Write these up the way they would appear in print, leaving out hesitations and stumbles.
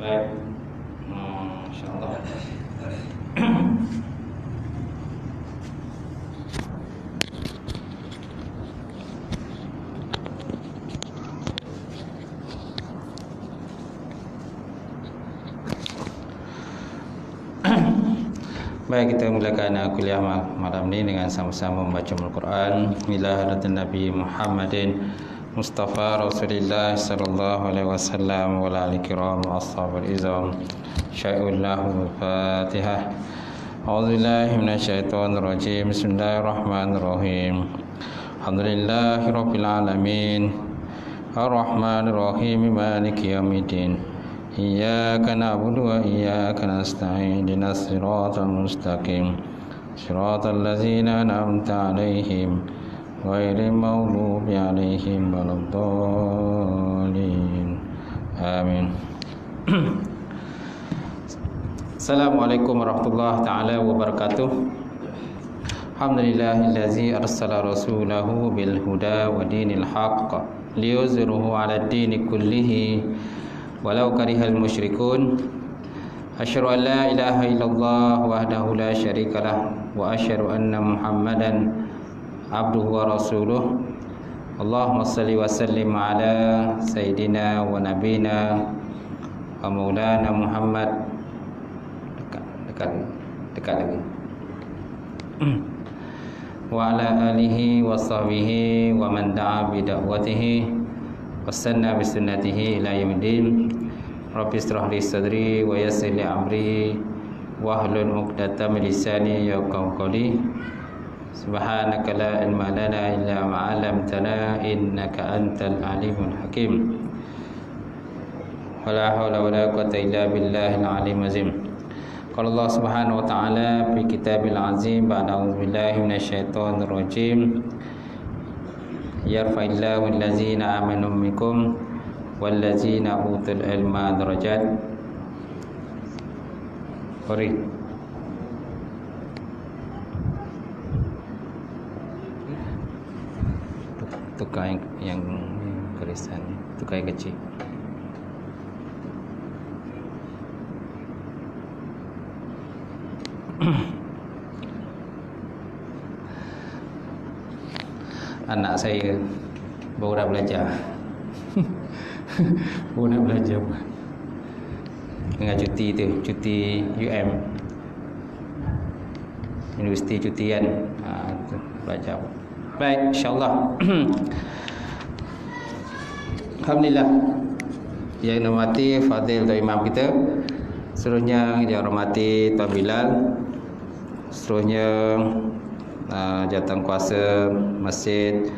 Baik, insyaAllah. Baik, kita mulakan kuliah malam ini dengan sama-sama membaca Al-Quran. Bismillahirrahmanirrahim. Nabi Muhammadin Mustafa Rasulullah sallallahu alaihi wasallam wa ala alihi kiram wa ashabul izam. Syai'ullahu Fatihah. A'udzubillahi minasyaitonir rajim. Bismillahirrahmanirrahim. Alhamdulillahirabbil alamin. Ar-Rahmanir Rahim. Maliki yaumiddin. Iyyaka na'budu wa iyyaka nasta'in. Ihdinas siratal mustaqim. Siratal ladzina an'amta 'alaihim ghairil maghdubi 'alaihim waladdallin. Amin. Assalamualaikum warahmatullahi taala wabarakatuh. Alhamdulillahillazi arsala rasulahu bil huda wa dinil haqq liyuzhirahu 'alad dini kullihi walau karihal musyrikun. Asyhadu an la ilaha illallah wahdahu la syarikalah wa asyhadu anna Muhammadan abduhu wa rasuluh. Allahumma salli wa sallim ala sayyidina wa nabina wa maulana Muhammad. Dekat lagi. Wa ala alihi wa sahbihi wa man da'a bi da'watihi wasanna bi sunnatihi ila yaumiddin. Rabbi ishrah li sadri wa yassir li amri wahlul 'uqdatam min lisani yafqahu qawli. Subhanaka la ilma lana illa ma 'allamtana innaka antal alimul hakim. Wala haula wala quwwata illa billahil aliyyil azim. Qala Allah Subhanahu wa ta'ala fi kitabil azim ba'da a'udzubillahi minasyaitonir rajim. Yarfa'illahu allazina amanu minkum wallazina utul ilma darajat. Sorry. Tukar yang garisan, tukar yang kecil. Anak saya baru dah belajar. Baru nak belajar dengan cuti tu, cuti UM, Universiti Cutian, belajar. Baik, insyaAllah. Alhamdulillah. Yang dihormati Fadil Tuan Imam kita, seterusnya yang dihormati Tuan Bilal, seterusnya jawatan kuasa masjid,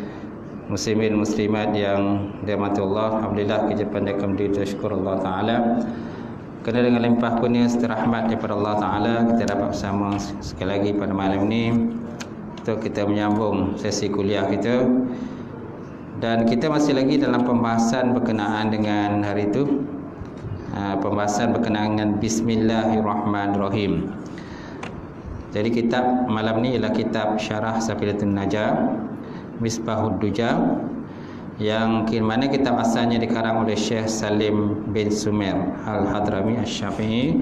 muslimin muslimat yang dirahmati Allah. Alhamdulillah, kerja pandai kami bersyukur Allah Ta'ala kerana dengan limpah kurnia serta rahmat daripada Allah Ta'ala kita dapat bersama sekali lagi pada malam ini untuk kita menyambung sesi kuliah kita. Dan kita masih lagi dalam pembahasan berkenaan dengan hari itu, pembahasan berkenaan dengan Bismillahirrahmanirrahim. Jadi kitab malam ni ialah kitab Syarah Safilatul Najah Misbahud Duja, yang mana kitab asalnya dikarang oleh Syekh Salim bin Sumer Al-Hadrami Asy-Syafi'i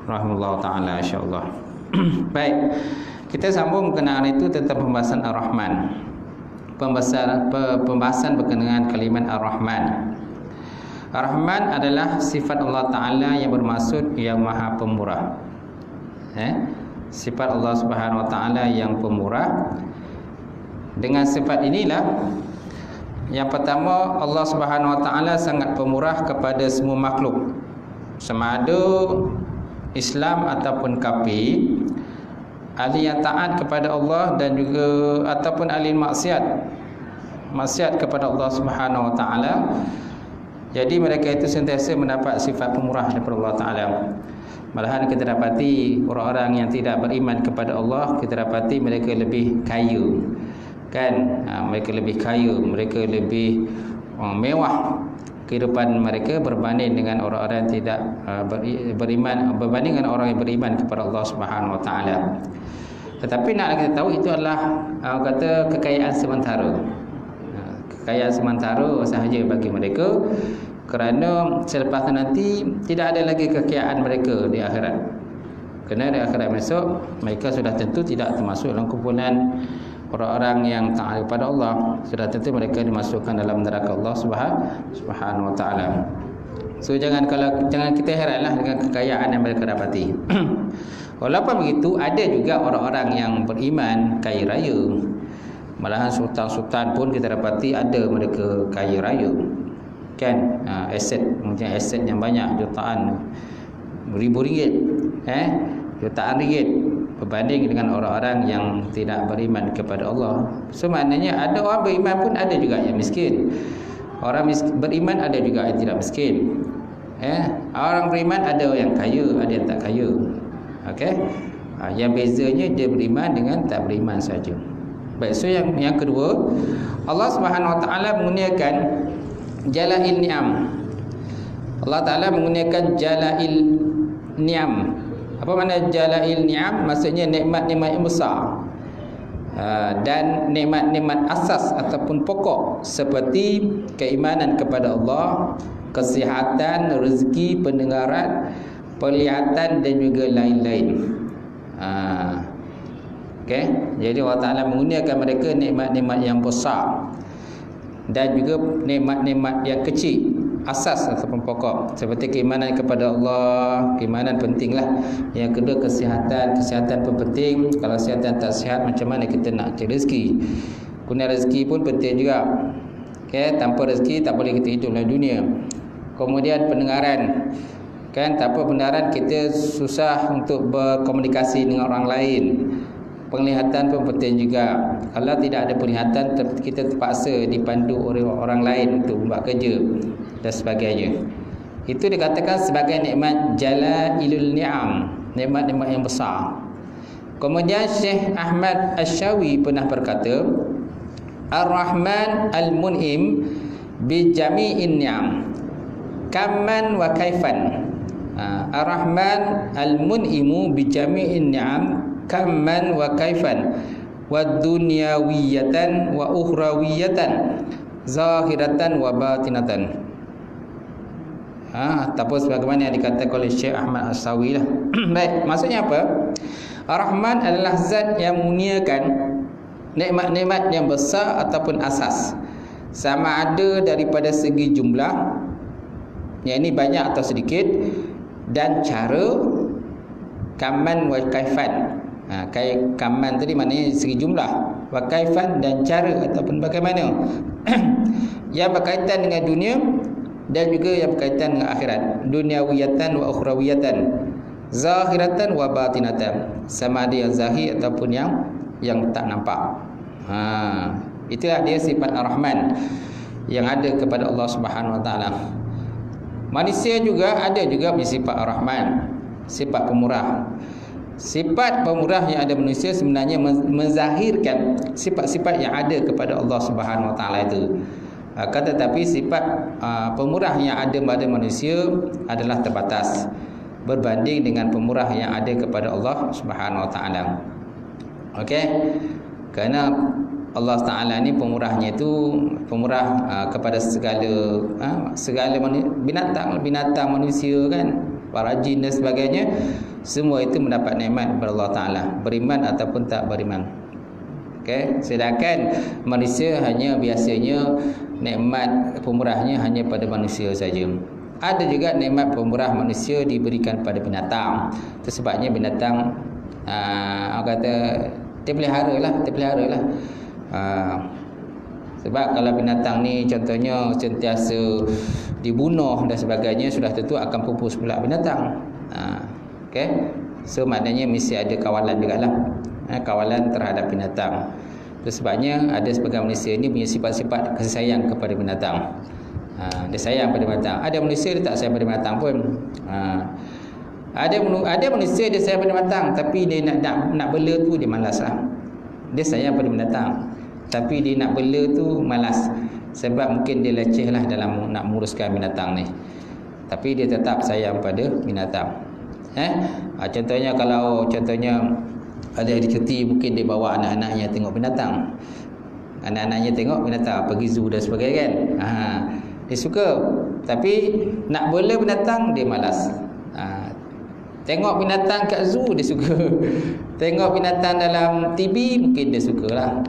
rahimahullah taala, insyaallah. Baik, kita sambung berkenaan itu tentang pembahasan Ar-Rahman. Pembahasan berkenaan kalimat Ar-Rahman. Ar-Rahman adalah sifat Allah Taala yang bermaksud yang Maha Pemurah. Sifat Allah Subhanahu wa taala yang pemurah. Dengan sifat inilah, yang pertama, Allah Subhanahu wa taala sangat pemurah kepada semua makhluk, sama ada Islam ataupun kafir, ahli yang taat kepada Allah dan juga ataupun ahli maksiat kepada Allah Subhanahu wa taala. Jadi mereka itu sentiasa mendapat sifat pemurah daripada Allah Taala. Malahan kita dapati orang-orang yang tidak beriman kepada Allah, kita dapati mereka lebih kaya, kan? Mereka lebih kaya, mereka lebih mewah kehidupan mereka berbanding dengan orang-orang yang tidak beriman, berbanding dengan orang yang beriman kepada Allah Subhanahu wa taala. Tetapi nak kita tahu itu adalah kata kekayaan sementara. Kekayaan sementara sahaja bagi mereka. Kerana selepas nanti tidak ada lagi kekayaan mereka di akhirat. Kerana di akhirat besok mereka sudah tentu tidak termasuk dalam kumpulan orang-orang yang taat kepada Allah. Sudah tentu mereka dimasukkan dalam neraka Allah Subhanahu wa taala. So jangan kita heranlah dengan kekayaan yang mereka dapati. Walaupun begitu, ada juga orang-orang yang beriman kaya raya. Malahan sultan-sultan pun kita dapati ada mereka kaya raya. Kan? Aset, mungkin aset yang banyak, jutaan, ribu ringgit, jutaan ringgit, berbanding dengan orang-orang yang tidak beriman kepada Allah. So maknanya ada orang beriman pun ada juga yang miskin. Orang beriman ada juga yang tidak miskin. Orang beriman ada yang kaya, ada yang tak kaya. Okey. Yang bezanya dia beriman dengan tak beriman saja. Baik, so yang kedua, Allah Subhanahu wa taala menggunakan jalail ni'am. Allah Taala menggunakan jalail ni'am. Apa makna jalail ni'am? Maksudnya nikmat-nikmat yang besar. Dan nikmat-nikmat asas ataupun pokok seperti keimanan kepada Allah, kesihatan, rezeki, pendengaran, penglihatan dan juga lain-lain. Okay? Jadi Allah Ta'ala menggunakan mereka nikmat-nikmat yang besar dan juga nikmat-nikmat yang kecil, asas ataupun pokok, seperti keimanan kepada Allah. Keimanan pentinglah. Yang kedua, kesihatan pun penting. Kalau kesihatan tak sihat, macam mana kita nak cari rezeki? Guna rezeki pun penting juga. Okay? Tanpa rezeki tak boleh kita hidup dalam dunia. Kemudian pendengaran, kan, tanpa pendengaran kita susah untuk berkomunikasi dengan orang lain. Penglihatan pun penting juga. Kalau tidak ada penglihatan, kita terpaksa dipandu oleh orang lain untuk buat kerja dan sebagainya. Itu dikatakan sebagai nikmat jalailul ni'am, nikmat-nikmat yang besar. Kemudian Syekh Ahmad Asy-Syawi pernah berkata, Ar-Rahman Al-Mun'im bi jami'in ni'am kamman wa kaifan. Ar-Rahman Al-Mun'imu bi jami'in ni'am kamman wa kaifan wa dunyawiyatan wa ukhrawiyatan zahiratan wa batinatan. Ataupun sebagaimana yang dikatakan oleh Syekh Ahmad As-Sawi lah. Baik, maksudnya apa? Ar-Rahman adalah zat yang mengurniakan nikmat-nikmat yang besar ataupun asas, sama ada daripada segi jumlah, yang ini banyak atau sedikit, dan cara, kaman wa kaifan. Kaman tadi maknanya segi jumlah, wa kaifan dan cara ataupun bagaimana yang berkaitan dengan dunia dan juga yang berkaitan dengan akhirat, dunyawiyatan wa ukhrawiyatan, zahiratan wa batinatan, sama ada yang zahir ataupun yang tak nampak. Itulah dia sifat Ar-Rahman yang ada kepada Allah Subhanahu wa taala. Manusia juga ada juga sifat Ar-Rahman, sifat pemurah. Sifat pemurah yang ada manusia sebenarnya menzahirkan sifat-sifat yang ada kepada Allah Subhanahu wa taala itu. Tetapi sifat pemurah yang ada pada manusia adalah terbatas berbanding dengan pemurah yang ada kepada Allah Subhanahu wa taala. Okey? Kerana Allah Taala ni pemurahnya itu pemurah kepada segala binatang manusia, kan, para jin dan sebagainya. Semua itu mendapat nikmat daripada Allah Taala, beriman ataupun tak beriman. Okey, sedangkan manusia hanya biasanya nikmat pemurahnya hanya pada manusia saja. Ada juga nikmat pemurah manusia diberikan pada binatang. Itu sebabnya binatang orang kata terpelihara lah. Sebab kalau binatang ni contohnya sentiasa dibunuh dan sebagainya, sudah tentu akan pupus pula binatang. Okay? So maknanya mesti ada kawalan jugalah, kawalan terhadap binatang. Itu sebabnya ada sebagian manusia ni punya sifat-sifat kasih sayang kepada binatang. Dia sayang pada binatang. Ada manusia dia tak sayang pada binatang pun. Ada manusia dia sayang pada binatang, tapi dia nak bela tu dia malas lah. Dia sayang pada binatang, tapi dia nak bela tu malas, sebab mungkin dia leceh lah dalam nak menguruskan binatang ni. Tapi dia tetap sayang pada binatang. Contohnya kalau ada hari cuti, mungkin dia bawa anak-anaknya tengok binatang. Anak-anaknya tengok binatang, pergi zoo dan sebagainya, kan. Dia suka. Tapi nak bola binatang dia malas. Tengok binatang kat zoo dia suka. Tengok binatang dalam TV mungkin dia sukalah.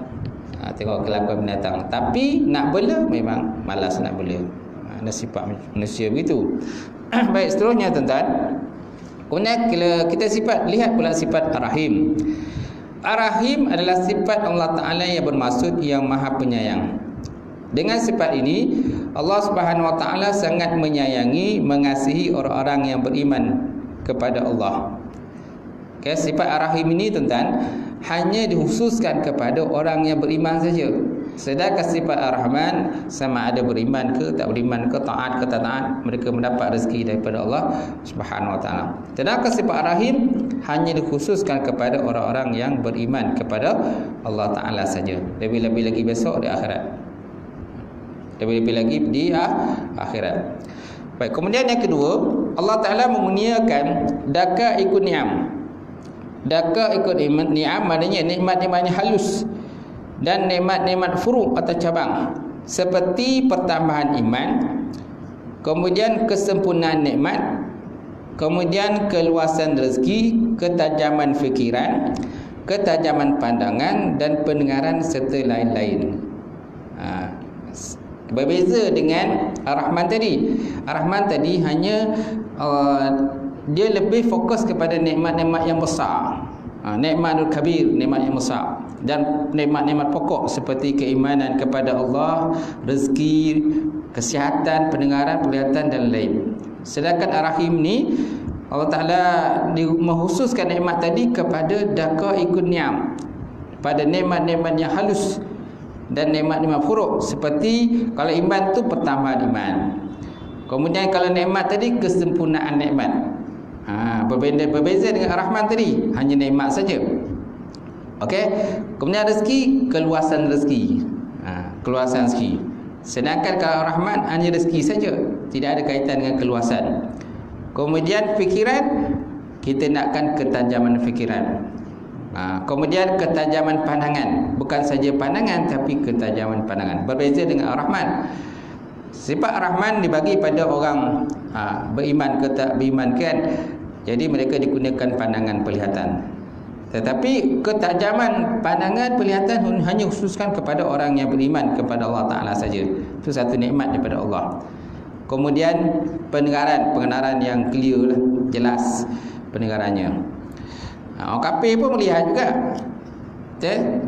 Tengok kelakuan binatang. Tapi nak bola memang malas nak bola. Ada sifat manusia begitu. Baik, seterusnya tuan-tuan. Kemudian kita lihat pula sifat Ar-Rahim. Ar-Rahim adalah sifat Allah Ta'ala yang bermaksud yang maha penyayang. Dengan sifat ini Allah Subhanahu Wa Ta'ala sangat menyayangi, mengasihi orang-orang yang beriman kepada Allah. Okay, sifat Ar-Rahim ini tuan-tuan hanya dikhususkan kepada orang yang beriman saja. Sedangkan sifat Ar-Rahman sama ada beriman ke tak beriman ke, taat ke tak taat, mereka mendapat rezeki daripada Allah Subhanahu Wa Ta'ala. Sedangkan sifat Ar-Rahim hanya dikhususkan kepada orang-orang yang beriman kepada Allah Ta'ala saja. Lebih-lebih lagi besok di akhirat. Lebih-lebih lagi di akhirat. Baik, kemudian yang kedua, Allah Ta'ala mengurniakan daka ikut ni'am. Daka ikut ni'am maknanya nikmat-nikmat yang halus dan nikmat-nikmat furu' atau cabang, seperti pertambahan iman, kemudian kesempurnaan nikmat, kemudian keluasan rezeki, ketajaman fikiran, ketajaman pandangan dan pendengaran serta lain-lain. Berbeza dengan Ar-Rahman tadi. Ar-Rahman tadi hanya dia lebih fokus kepada nikmat-nikmat yang besar. Nikmatul kabir, nikmat yang besar, dan nikmat-nikmat pokok seperti keimanan kepada Allah, rezeki, kesihatan, pendengaran, penglihatan dan lain. Sedangkan Ar-Rahim ni Allah Ta'ala menghususkan nikmat tadi kepada daka ikut ni'am, pada nikmat-nikmat yang halus dan nikmat-nikmat furuk, seperti kalau iman tu pertambahan iman. Kemudian kalau nikmat tadi kesempurnaan nikmat. Berbeza dengan Ar-Rahman tadi hanya nikmat saja. Okey. Kemudian rezeki, keluasan rezeki. Keluasan rezeki. Sedangkan kalau Ar-Rahman hanya rezeki saja, tidak ada kaitan dengan keluasan. Kemudian fikiran, kita nakkan ketajaman fikiran. Kemudian ketajaman pandangan, bukan saja pandangan tapi ketajaman pandangan. Berbeza dengan Ar-Rahman. Sifat Ar-Rahman dibagi pada orang beriman ke tak beriman kan. Jadi mereka digunakan pandangan penglihatan. Tetapi ketajaman pandangan penglihatan hanya khususkan kepada orang yang beriman kepada Allah Ta'ala saja. Itu satu nikmat daripada Allah. Kemudian pendengaran yang clear lah, jelas pendengarannya. Orang kafir pun melihat juga.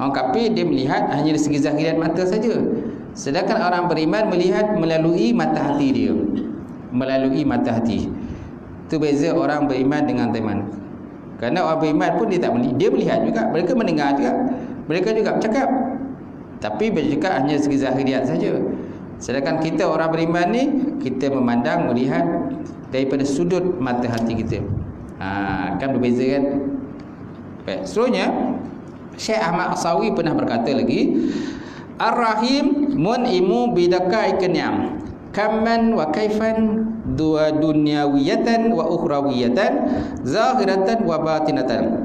Orang kafir dia melihat hanya dari segi zahiran mata saja. Sedangkan orang beriman melihat melalui mata hati dia. Melalui mata hati. Itu beza orang beriman dengan iman. Kerana orang beriman pun dia tak melihat, dia melihat juga, mereka mendengar juga, mereka juga bercakap. Tapi bercakap hanya segi zahiriat saja. Sedangkan kita orang beriman ni, kita memandang, melihat daripada sudut mata hati kita. Kan berbeza kan? Baik, seterusnya Syekh Ahmad Asawi pernah berkata lagi, Ar-Rahim mun'imu bidaka ikniam kaman wa kaifan dua dunyawiyatan wa ukhrawiyatan zahiratan wa batinatan.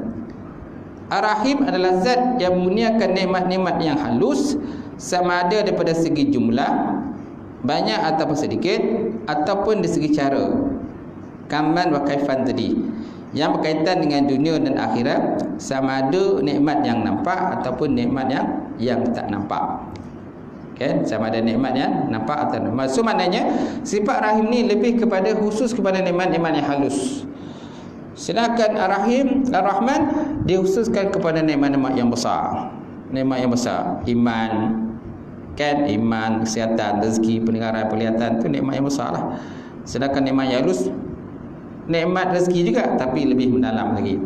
Ar-Rahim adalah zat yang mengurniakan nikmat-nikmat yang halus, sama ada daripada segi jumlah, banyak ataupun sedikit, ataupun dari segi cara. Kaman wa kaifan tadi, yang berkaitan dengan dunia dan akhirat, sama ada nikmat yang nampak ataupun nikmat yang tak nampak. Kan, sama ada nikmat yang nampak atau nampak. So maknanya sifat Rahim ni lebih kepada khusus kepada nikmat-nikmat yang halus. Sedangkan Ar-Rahman dikhususkan kepada nikmat-nikmat yang besar. Nikmat yang besar, iman, kan, iman, kesihatan, rezeki, pendengaran, penglihatan, tu nikmat yang besar lah. Sedangkan nikmat yang halus, nikmat rezeki juga tapi lebih mendalam lagi.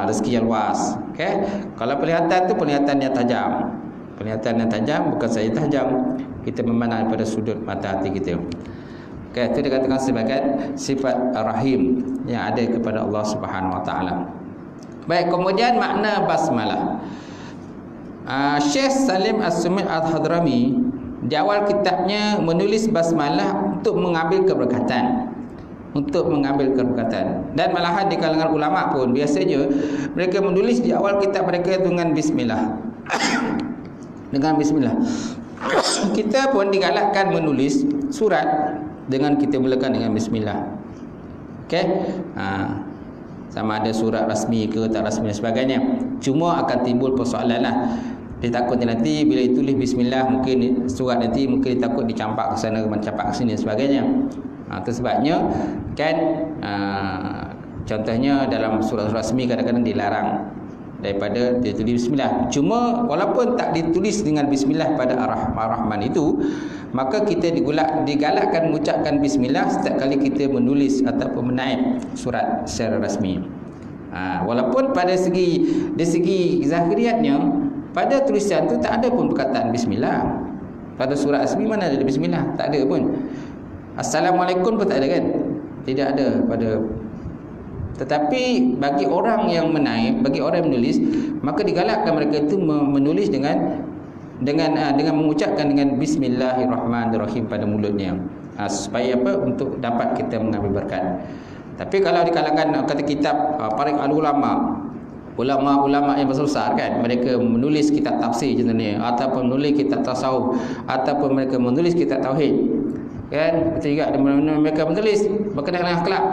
Rezeki yang luas. Okay? Kalau penglihatan tu penglihatan yang tajam. Penglihatan yang tajam bukan saja tajam, kita memandang pada sudut mata hati kita. Okay, itu dikatakan sebagai sifat Rahim yang ada kepada Allah Subhanahu Wa Taala. Baik, kemudian makna basmalah. Syekh Salim As-Sumit Al-Hadrami di awal kitabnya menulis basmalah untuk mengambil keberkatan. Dan malahan di kalangan ulama pun biasanya mereka menulis di awal kitab mereka dengan bismillah. Dengan bismillah. Kita pun digalakkan menulis surat dengan kita mulakan dengan bismillah. Okey. Sama ada surat rasmi ke tak rasmi dan sebagainya. Cuma akan timbul persoalan lah. Dia takut nanti bila ditulis bismillah, mungkin surat nanti mungkin dia takut dicampak ke sana, mencampak ke sini dan sebagainya. Itu sebabnya kan contohnya dalam surat-surat rasmi kadang-kadang dilarang daripada dia tulis bismillah. Cuma walaupun tak ditulis dengan bismillah pada Ar-Rahman itu, maka kita digalakkan mengucapkan bismillah setiap kali kita menulis ataupun menaip surat secara rasmi. Walaupun dari segi zahiriatnya pada tulisan tu tak ada pun perkataan bismillah. Pada surat rasmi mana ada bismillah? Tak ada pun. Assalamualaikum pun tak ada kan? Tidak ada pada. Tetapi bagi orang yang menaip, bagi orang yang menulis, maka digalakkan mereka itu menulis dengan mengucapkan dengan bismillahirrahmanirrahim pada mulutnya. Supaya apa? Untuk dapat kita mengambil berkat. Tapi kalau di kalangan kata kitab para ulama yang besar kan, mereka menulis kitab tafsir contohnya, ataupun menulis kitab tasawuf, ataupun mereka menulis kitab tauhid kan, betul juga mereka menulis berkenaan dengan akhlak.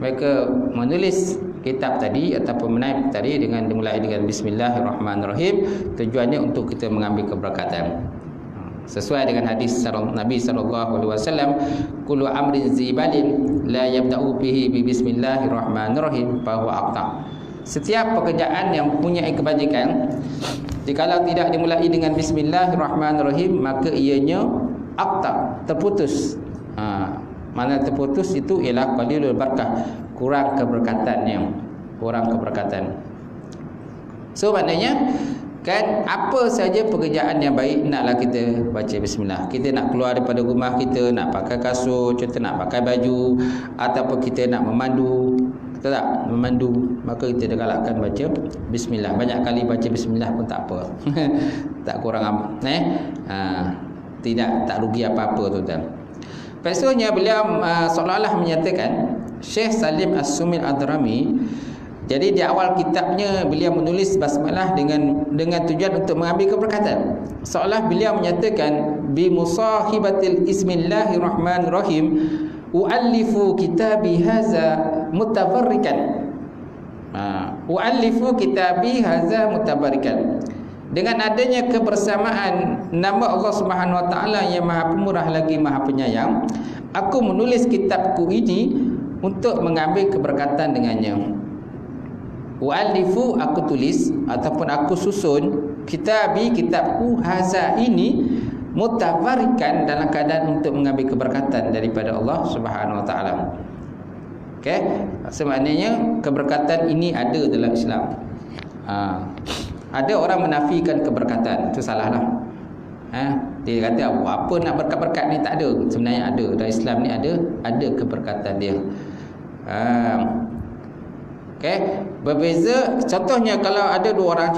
Mereka menulis kitab tadi ataupun menaip tadi dengan dimulai dengan bismillahirrahmanirrahim, tujuannya untuk kita mengambil keberkatan. Sesuai dengan hadis Nabi SAW, kullu amrin zibalin la yabda'u bihi bi bismillahirrahmanirrahim fahuwa aqta. Setiap pekerjaan yang punya kebajikan, jikalau tidak dimulai dengan bismillahirrahmanirrahim, maka ianya aqta, terputus. Mana terputus itu ialah qalilul barakah, kurang keberkatannya, kurang keberkatan. So maknanya kan apa saja pekerjaan yang baik naklah kita baca bismillah. Kita nak keluar daripada rumah kita, nak pakai kasut, contoh nak pakai baju, ataupun kita nak memandu, betul tak? Memandu, maka kita digalakkan baca bismillah. Banyak kali baca bismillah pun tak apa. Tak kurang tak rugi apa-apa tuan-tuan. Pasalnya beliau seolah-olah menyatakan, Syekh Salim As-Sumil Ad-Darami, jadi di awal kitabnya beliau menulis basmalah dengan tujuan untuk mengambil keberkatan. Seolah beliau menyatakan bi musahibatil ismillahirrahmanirrahim u'allifu kitabi haza mutafarrikan. U'allifu kitabi haza mutafarrikan. Dengan adanya kebersamaan nama Allah Subhanahu Wa Taala yang Maha Pemurah lagi Maha Penyayang, aku menulis kitabku ini untuk mengambil keberkatan dengannya. Wa'alifu, aku tulis ataupun aku susun kitabku haza ini mutawarikan, dalam keadaan untuk mengambil keberkatan daripada Allah Subhanahu Wa Taala. Okey, semaknanya keberkatan ini ada dalam Islam. Ada orang menafikan keberkatan, itu salahlah. Dia kata apa nak berkat-berkat ni, tak ada. Sebenarnya ada. Dalam Islam ni ada keberkatan dia. Okey, berbeza. Contohnya kalau ada dua orang,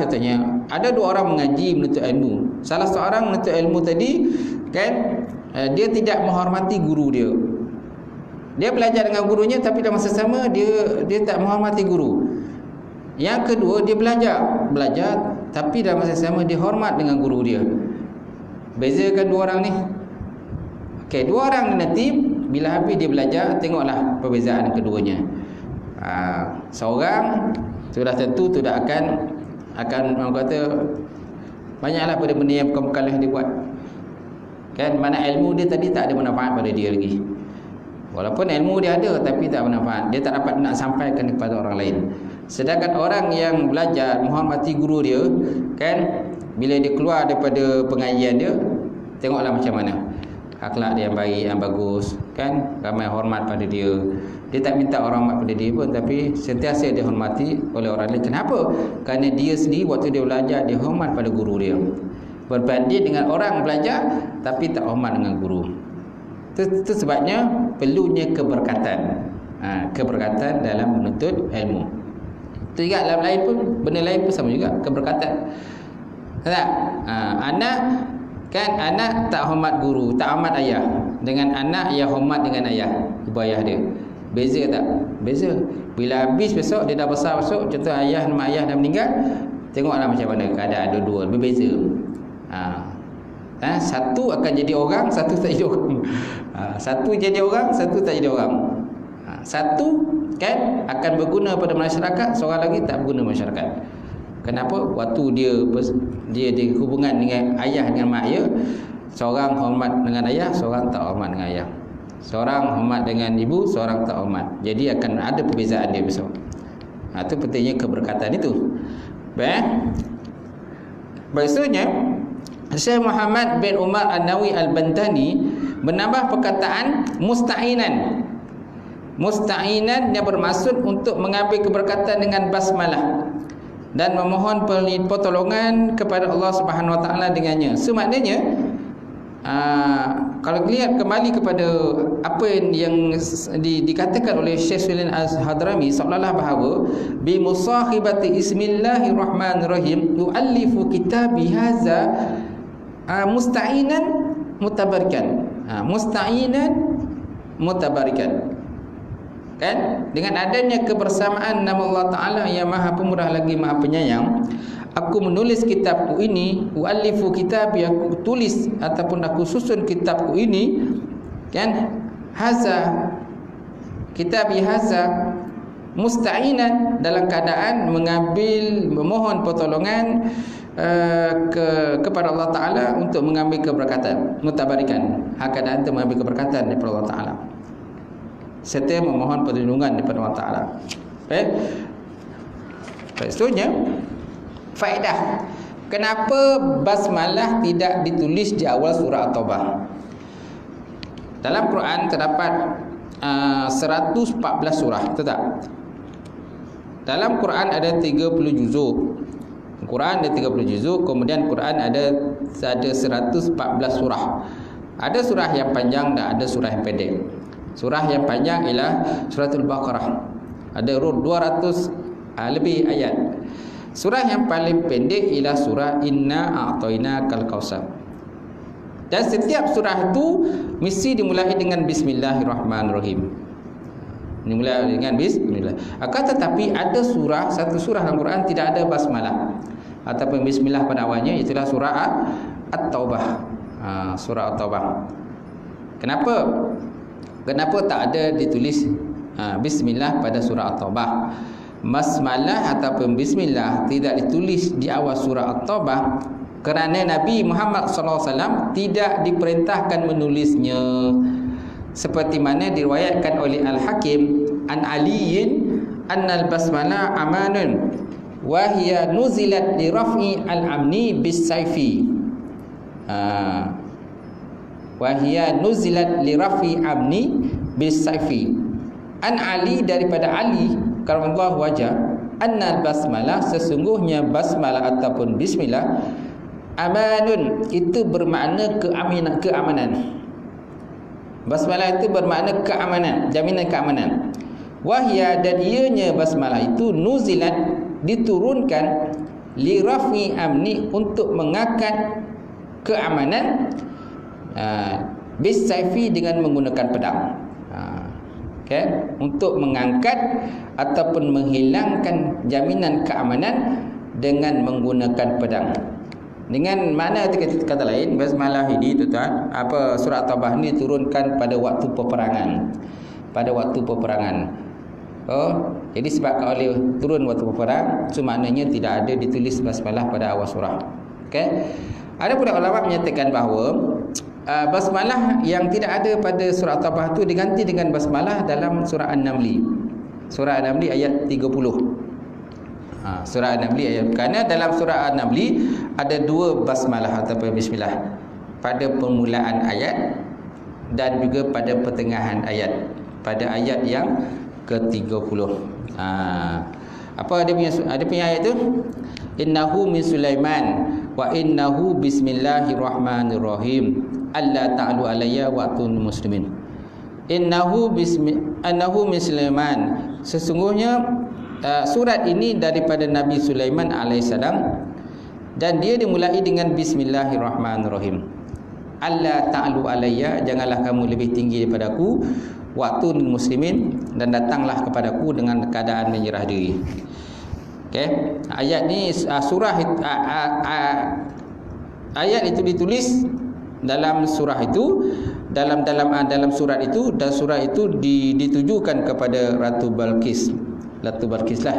ada dua orang mengaji menuntut ilmu. Salah seorang menuntut ilmu tadi kan, dia tidak menghormati guru dia. Dia belajar dengan gurunya, tapi dalam masa sama dia tak menghormati guru. Yang kedua, dia belajar tapi dalam masa sama dia hormat dengan guru dia. Bezakan dua orang ni. Okey, dua orang ni nanti bila habis dia belajar, tengoklah perbezaan keduanya. Seorang sudah tentu tidak akan orang kata banyaklah pada benda yang bukan-bukanlah dia buat. Kan, mana ilmu dia tadi tak ada manfaat pada dia lagi. Walaupun ilmu dia ada tapi tak bermanfaat. Dia tak dapat nak sampaikan kepada orang lain. Sedangkan orang yang belajar menghormati guru dia, kan, bila dia keluar daripada pengajian dia, tengoklah macam mana akhlak dia yang baik, yang bagus, kan, ramai hormat pada dia. Dia tak minta orang hormat pada dia pun, tapi sentiasa dia hormati oleh orang lain. Kenapa? Kerana dia sendiri waktu dia belajar, dia hormat pada guru dia. Berbanding dengan orang belajar tapi tak hormat dengan guru. Itu sebabnya perlunya keberkatan. Keberkatan dalam menuntut ilmu. Itu juga dalam lain pun, benda lain pun sama juga, keberkatan. Tak? Anak tak hormat guru, tak hormat ayah. Dengan anak yang hormat dengan ayah, ibu ayah dia. Beza tak? Beza. Bila habis besok, dia dah besar besok, contoh nama ayah dah meninggal, tengoklah macam mana keadaan dua-dua, berbeza. Satu akan jadi orang, satu tak jadi orang. Satu jadi orang, satu tak jadi orang. Satu kan akan berguna pada masyarakat, seorang lagi tak berguna masyarakat. Kenapa? Waktu dia hubungan dengan ayah dengan mak dia, seorang hormat dengan ayah, seorang tak hormat dengan ayah. Seorang hormat dengan ibu, seorang tak hormat. Jadi akan ada perbezaan dia besar. Itu pentingnya keberkatan itu. Maksudnya Syekh Muhammad bin Umar An-Nawawi Al-Bantani menambah perkataan musta'inan. Musta'inan yang bermaksud untuk mengambil keberkatan dengan basmalah dan memohon pertolongan kepada Allah Subhanahu Wa Taala dengannya. So maknanya kalau lihat kembali kepada apa yang dikatakan oleh Syekh Sulaiman Al-Hadrami seolah-olah bahawa bi musahibati bismillahirrahmanirrahim yu'allifu kitabi hadza musta'inan mutabarikan. Musta'inan mutabarikan. Kan? Dengan adanya kebersamaan nama Allah Ta'ala yang Maha Pemurah lagi Maha Penyayang, aku menulis kitabku ini, u'allifu kitabi, aku tulis ataupun aku susun kitabku ini, kan? Haza, kitabi haza musta'inan, dalam keadaan mengambil, memohon pertolongan kepada Allah Ta'ala untuk mengambil keberkatan, mutabarikan, keadaan untuk mengambil keberkatan daripada Allah Ta'ala, serta memohon perlindungan daripada Allah Ta'ala. Maksudnya faedah, kenapa basmalah tidak ditulis di awal surah At-Taubah? Dalam Quran terdapat 114 surah, betul tak? Dalam Quran ada 30 juzuk. Quran ada 30 juzuk, kemudian Quran ada 114 surah. Ada surah yang panjang dan ada surah yang pendek. Surah yang panjang ialah Suratul Baqarah, ada 200 lebih ayat. Surah yang paling pendek ialah surah Inna A'tainakal Kautsar. Dan setiap surah itu mesti dimulai dengan Bismillahirrahmanirrahim. Dimulai dengan Bismillah. Akan tetapi ada satu surah dalam Quran tidak ada basmalah ataupun Bismillah pada awalnya, itulah surah At-Taubah. Surah At-Taubah. Kenapa tak ada ditulis Bismillah pada surah At-Taubah? Basmalah ataupun Bismillah tidak ditulis di awal surah At-Taubah kerana Nabi Muhammad SAW tidak diperintahkan menulisnya, seperti mana diriwayatkan oleh Al-Hakim an Aliyin annal basmalah amanun wa hiya nuzilat li raf'i al-amni bis-sayfi. Wahia nuzilat li rafi amni bis-sayfi. An Ali, daripada Ali karamallahu wajah, anna basmalah, sesungguhnya basmalah ataupun bismillah, amanun, itu bermakna keamanan. Basmalah itu bermakna keamanan, jaminan keamanan. Wahia, dan ianya basmalah itu nuzilat, diturunkan, li rafi amni, untuk mengangkat keamanan, bis-sayfi, dengan menggunakan pedang. Untuk mengangkat ataupun menghilangkan jaminan keamanan dengan menggunakan pedang. Dengan mana kata lain, basmalah ini tuan, surah At-Taubah ini diturunkan pada waktu peperangan. Jadi sebab kalau turun waktu peperang, maknanya tidak ada ditulis basmalah pada awal surah. Ada pula ulama menyatakan bahawa basmalah yang tidak ada pada surah At-Taubah itu diganti dengan basmalah dalam surah An-Namli. Surah An-Namli ayat 30. Surah An-Namli ayat, kerana dalam surah An-Namli ada dua basmalah ataupun bismillah, pada permulaan ayat dan juga pada pertengahan ayat, pada ayat yang ke-30. Apa ada punya ayat tu? Innahu min Sulaiman wa innahu bismillahirrahmanirrahim alla ta'lu alayya wa atun muslimin. Annahu min Sulaiman, sesungguhnya surat ini daripada Nabi Sulaiman alaihissalam, dan dia dimulai dengan bismillahirrahmanirrahim. Alla ta'lu alayya, janganlah kamu lebih tinggi daripada aku, wa atun muslimin, dan datanglah kepadaku dengan keadaan menyerah diri. Ayat ni ayat itu ditulis dalam surah itu, dalam surat itu, dan surat itu ditujukan kepada Ratu Balqis lah,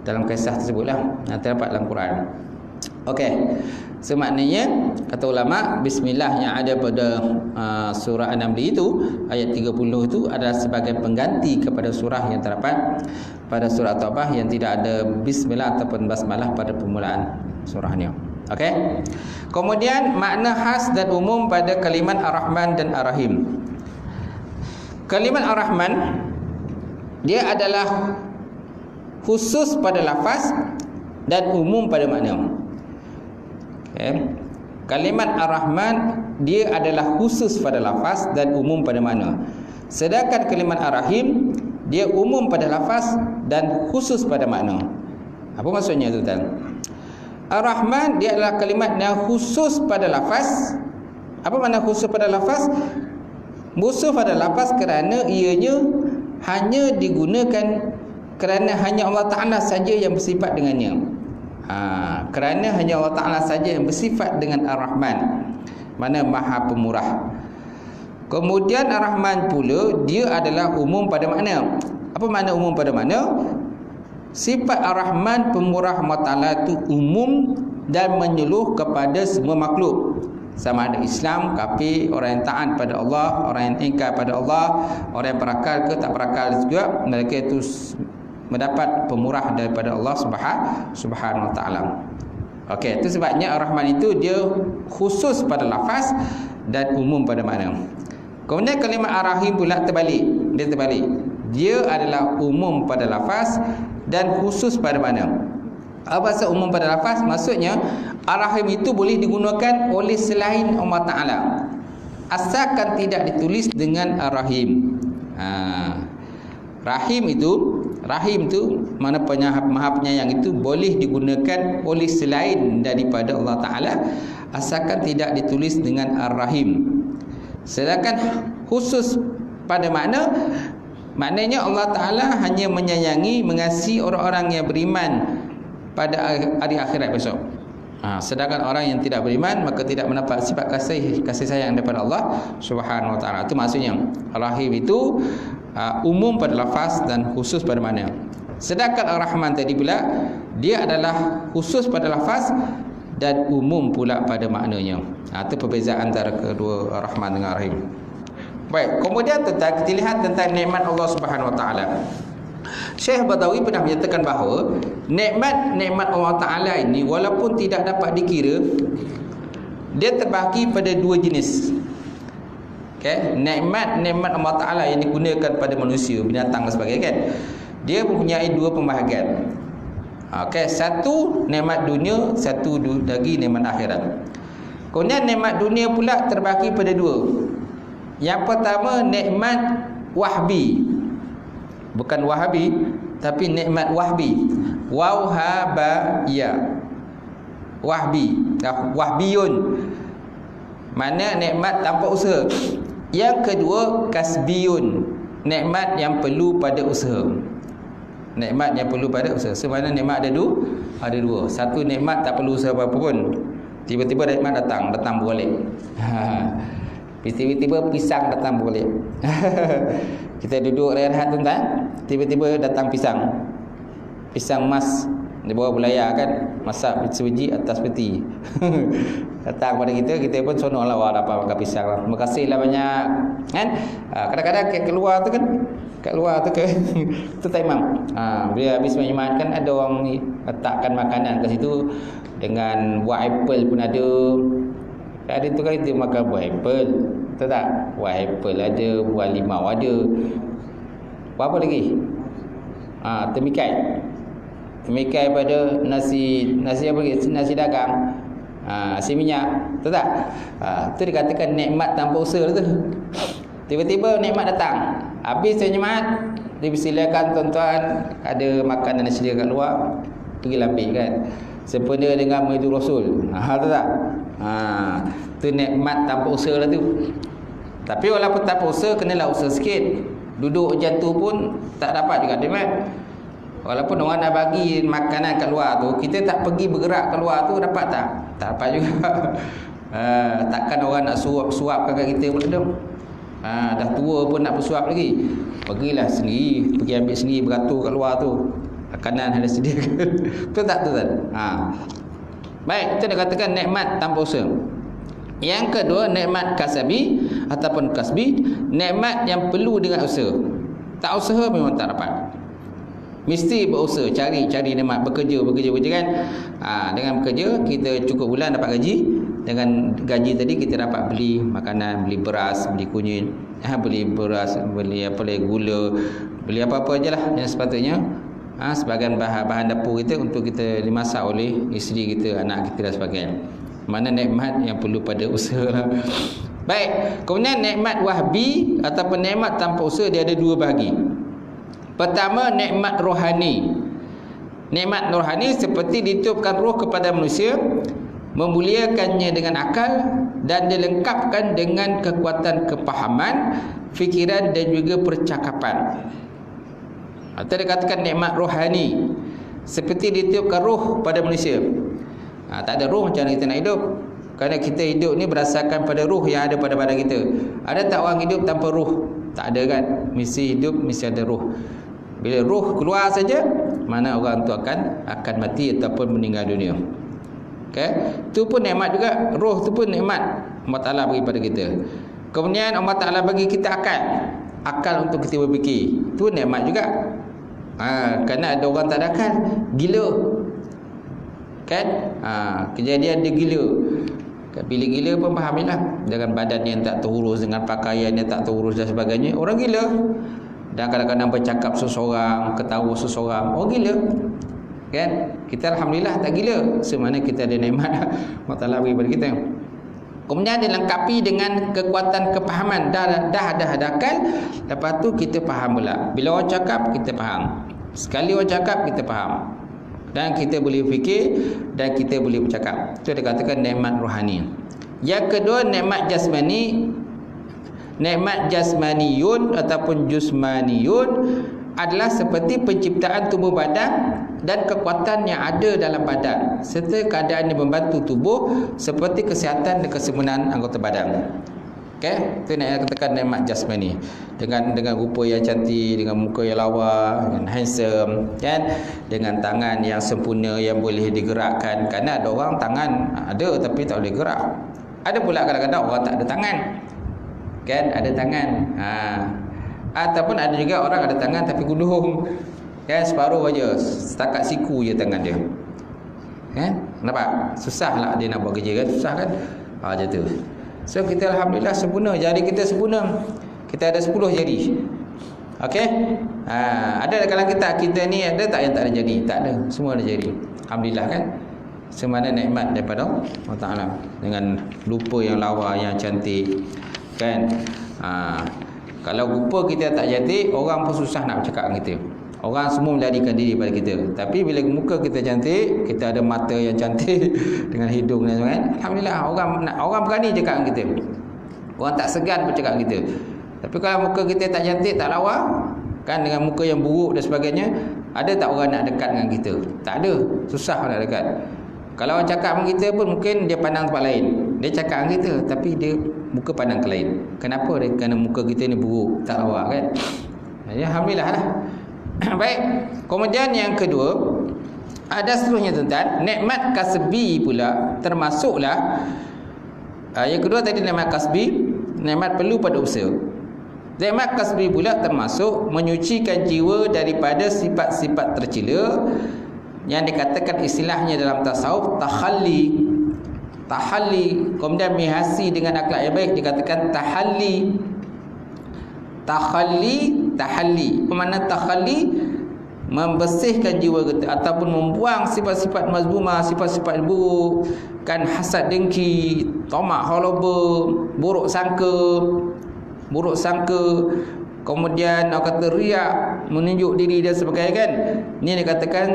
dalam kisah tersebutlah. Terdapat dalam Quran. Okey. So maknanya kata ulama, bismillah yang ada pada surah An-Naml itu ayat 30 itu adalah sebagai pengganti kepada surah yang terdapat pada surah Taubah yang tidak ada bismillah ataupun basmalah pada permulaan surahnya. Okey. Kemudian makna khas dan umum pada kalimat Ar-Rahman dan Ar-Rahim. Kalimat Ar-Rahman dia adalah khusus pada lafaz dan umum pada makna. Okay. Kalimat Ar-Rahman dia adalah khusus pada lafaz dan umum pada makna. Sedangkan kalimat Ar-Rahim dia umum pada lafaz dan khusus pada makna. Apa maksudnya tu tuan? Ar-Rahman dia adalah kalimat yang khusus pada lafaz. Apa makna khusus pada lafaz? Khusus pada lafaz kerana ianya hanya digunakan kerana hanya Allah Ta'ala saja yang bersifat dengannya. Kerana hanya Allah Ta'ala saja yang bersifat dengan Ar-Rahman, mana Maha Pemurah. Kemudian Ar-Rahman pula dia adalah umum pada makna. Apa makna umum pada makna? Sifat Ar-Rahman Pemurah Allah Ta'ala itu umum dan menyeluruh kepada semua makhluk, sama ada Islam, kafir, orang yang taat pada Allah, orang yang ingkar pada Allah, orang yang berakal ke tak berakal juga, mereka itu mendapat pemurah daripada Allah Subhanahu Wa Taala. Okey, itu sebabnya Ar-Rahman itu dia khusus pada lafaz dan umum pada makna. Kemudian kalimat Ar-Rahim pula terbalik. Dia terbalik. Dia adalah umum pada lafaz dan khusus pada makna. Apa maksud umum pada lafaz? Maksudnya Ar-Rahim itu boleh digunakan oleh selain Allah Taala, asalkan tidak ditulis dengan Ar-Rahim. Rahim itu mana Maha Penyayang itu boleh digunakan oleh selain daripada Allah Ta'ala, asalkan tidak ditulis dengan Ar-Rahim. Sedangkan khusus pada maknanya Allah Ta'ala hanya menyayangi, mengasihi orang-orang yang beriman pada hari akhirat besok. Sedangkan orang yang tidak beriman maka tidak mendapat sifat kasih sayang daripada Allah Subhanahu Wa Ta'ala. Itu maksudnya Ar-Rahim itu umum pada lafaz dan khusus pada makna. Sedangkan Ar-Rahman tadi pula dia adalah khusus pada lafaz dan umum pula pada maknanya. Itu perbezaan antara kedua Ar-Rahman dengan Ar-Rahim. Baik, kemudian kita lihat tentang nikmat Allah Subhanahu Wa Ta'ala. Syekh Badawi pernah menyatakan bahawa nikmat Allah Ta'ala ini walaupun tidak dapat dikira, dia terbahagi pada dua jenis. Okay? Nikmat Allah Ta'ala yang digunakan pada manusia, binatang dan sebagainya kan, dia mempunyai dua pembahagian. Okay? Satu nikmat dunia, satu lagi nikmat akhirat. Kemudian nikmat dunia pula terbahagi pada dua. Yang pertama nikmat wahbi, bukan wahabi tapi nikmat wahbi. Wahhabaya, wahbi, wahbiyun, mana nikmat tanpa usaha. Yang kedua kasbiyun, nikmat yang perlu pada usaha. Nikmat yang perlu pada usaha. Sebenarnya nikmat ada dua. Satu nikmat tak perlu usaha apa pun, tiba-tiba nikmat datang balik. Tiba-tiba pisang datang balik. Kita duduk rehat tuan-tuan, tiba-tiba datang pisang emas di bawah belayar kan, masak sebiji atas peti. Datang pada kita pun seronok lah, wah dapat makan pisang lah, terima kasih lah banyak kan. Kadang-kadang kat luar tu ke tu tak imam, bila habis Jumaat kan ada orang ni letakkan makanan kat situ dengan buah apple pun ada. Ada tu kan kita makan buah apple, tahu tak? Buah apple ada, buah limau ada. Apa lagi? Temikai pada nasi apa lagi? Nasi dagang. Nasi minyak, tahu tak? Tu dikatakan nikmat tanpa usaha tu. Tiba-tiba nikmat datang. Habis Jumaat, dipersilakan tuan-tuan ada makanan nasi kat luar, pergi ambil kan. Sempena dengan Maulid Rasul. Tahu tak? Tu nikmat tanpa usaha lah tu. Tapi walaupun tanpa usaha, kenalah usaha sikit. Duduk jatuh pun tak dapat juga nikmat. Walaupun orang dah bagi makanan kat luar tu, kita tak pergi bergerak kat luar tu, dapat tak? Tak dapat juga. Takkan orang nak suap kakak kita pula dah. Dah tua pun nak bersuap lagi. Pergilah sendiri, pergi ambil sendiri beratur kat luar tu. Makanan ada sediakan. Betul tak tuan? Baik, itu dia katakan nikmat tanpa usaha. Yang kedua, nikmat kasabi ataupun kasbi, nikmat yang perlu dengan usaha. Tak usaha memang tak dapat. Mesti berusaha, cari nikmat, bekerja kan. Dengan bekerja kita cukup bulan dapat gaji. Dengan gaji tadi kita dapat beli makanan, beli beras, beli kunyit, beli beras, beli gula, beli apa-apa ajalah yang sepatutnya sebagian bahan dapur kita untuk kita dimasak oleh isteri kita, anak kita dan sebagainya. Mana nikmat yang perlu pada usaha lah. Baik, kemudian nikmat wahbi ataupun nikmat tanpa usaha dia ada dua bahagi. Pertama, nikmat rohani. Nikmat rohani seperti ditiupkan roh kepada manusia, memuliakannya dengan akal dan dilengkapkan dengan kekuatan kepahaman, fikiran dan juga percakapan. Atau dikatakan nikmat rohani seperti ditiupkan roh pada manusia. Tak ada roh macam mana kita nak hidup? Kerana kita hidup ni berdasarkan pada roh yang ada pada badan kita. Ada tak orang hidup tanpa roh? Tak ada kan? Mesti hidup, mesti ada roh. Bila roh keluar saja, mana orang tu akan mati ataupun meninggal dunia. Okay? Itu pun nikmat juga. Roh tu pun nikmat Allah Ta'ala bagi pada kita. Kemudian Allah Ta'ala bagi kita akal. Akal untuk kita berfikir. Itu nikmat juga. Kerana ada orang tak ada akal, gila. Kan? Kejadian dia gila. Bila gila pun fahamilah. Dengan badan yang tak terurus, dengan pakaian yang tak terurus dan sebagainya, orang gila. Dan kadang-kadang bercakap seseorang, ketawa seseorang, orang gila. Kan? Kita alhamdulillah tak gila. Semana kita ada nikmat Allah Ta'ala bagi pada kita. Kemudian dilengkapi dengan kekuatan kepahaman. Dah ada akal, lepas tu kita faham pula. Bila orang cakap kita faham. Sekali orang cakap kita faham. Dan kita boleh fikir dan kita boleh bercakap. Itu dikatakan nikmat rohani. Yang kedua, nikmat jasmani. Nikmat jasmaniyun ataupun jusmaniyun adalah seperti penciptaan tubuh badan dan kekuatan yang ada dalam badan serta keadaan yang membantu tubuh seperti kesihatan dan kesempurnaan anggota badan. Okey, itu nak katakan nikmat jasmani. Dengan rupa yang cantik, dengan muka yang lawa, dengan handsome, kan? Dengan tangan yang sempurna yang boleh digerakkan. Kerana ada orang tangan ada tapi tak boleh gerak. Ada pula kadang-kadang orang tak ada tangan. Kan? Ada tangan. Ataupun ada juga orang ada tangan tapi gulung. Kan? Separuh aja, setakat siku je tangan dia. Kan? Nampak? Susahlah dia nak buat kerja kan? Susah kan? Macam tu. So kita alhamdulillah sempurna, jari kita sempurna. Kita ada 10 jari. Okey? Ada kalau kita ni ada tak yang tak ada jari? Tak ada, semua ada jari. Alhamdulillah kan? Semana nikmat daripada Allah Ta'ala. Dengan rupa yang lawa, yang cantik. Kan? Kalau rupa kita tak cantik, orang pun susah nak bercakap dengan kita. Orang semua melarikan diri pada kita. Tapi bila muka kita cantik, kita ada mata yang cantik dengan hidung dan sebagainya, alhamdulillah orang berani cakap dengan kita. Orang tak segan bercakap dengan kita. Tapi kalau muka kita tak cantik, tak lawa, kan, dengan muka yang buruk dan sebagainya, ada tak orang nak dekat dengan kita? Tak ada. Susah nak dekat. Kalau orang cakap dengan kita pun mungkin dia pandang tempat lain. Dia cakap dengan kita tapi dia muka pandang ke lain. Kenapa? Kerana muka kita ni buruk, tak lawa kan. Ya, alhamdulillah lah. Baik. Kemudian yang kedua, ada seterusnya tuan-tuan, nikmat kasbi pula termasuklah. Yang kedua tadi nikmat kasbi, nikmat perlu pada usaha. Nikmat kasbi pula termasuk menyucikan jiwa daripada sifat-sifat tercela yang dikatakan istilahnya dalam tasawuf tahalli. Kemudian mihasi dengan akhlak yang baik dikatakan tahalli. Tahalli. Bermakna takhalli membersihkan jiwa kita ataupun membuang sifat-sifat mazmumah, sifat-sifat buruk, kan, hasad, dengki, tamak, holoba, buruk sangka, kemudian orang kata riak, menunjuk diri dan sebagainya kan. Ini dikatakan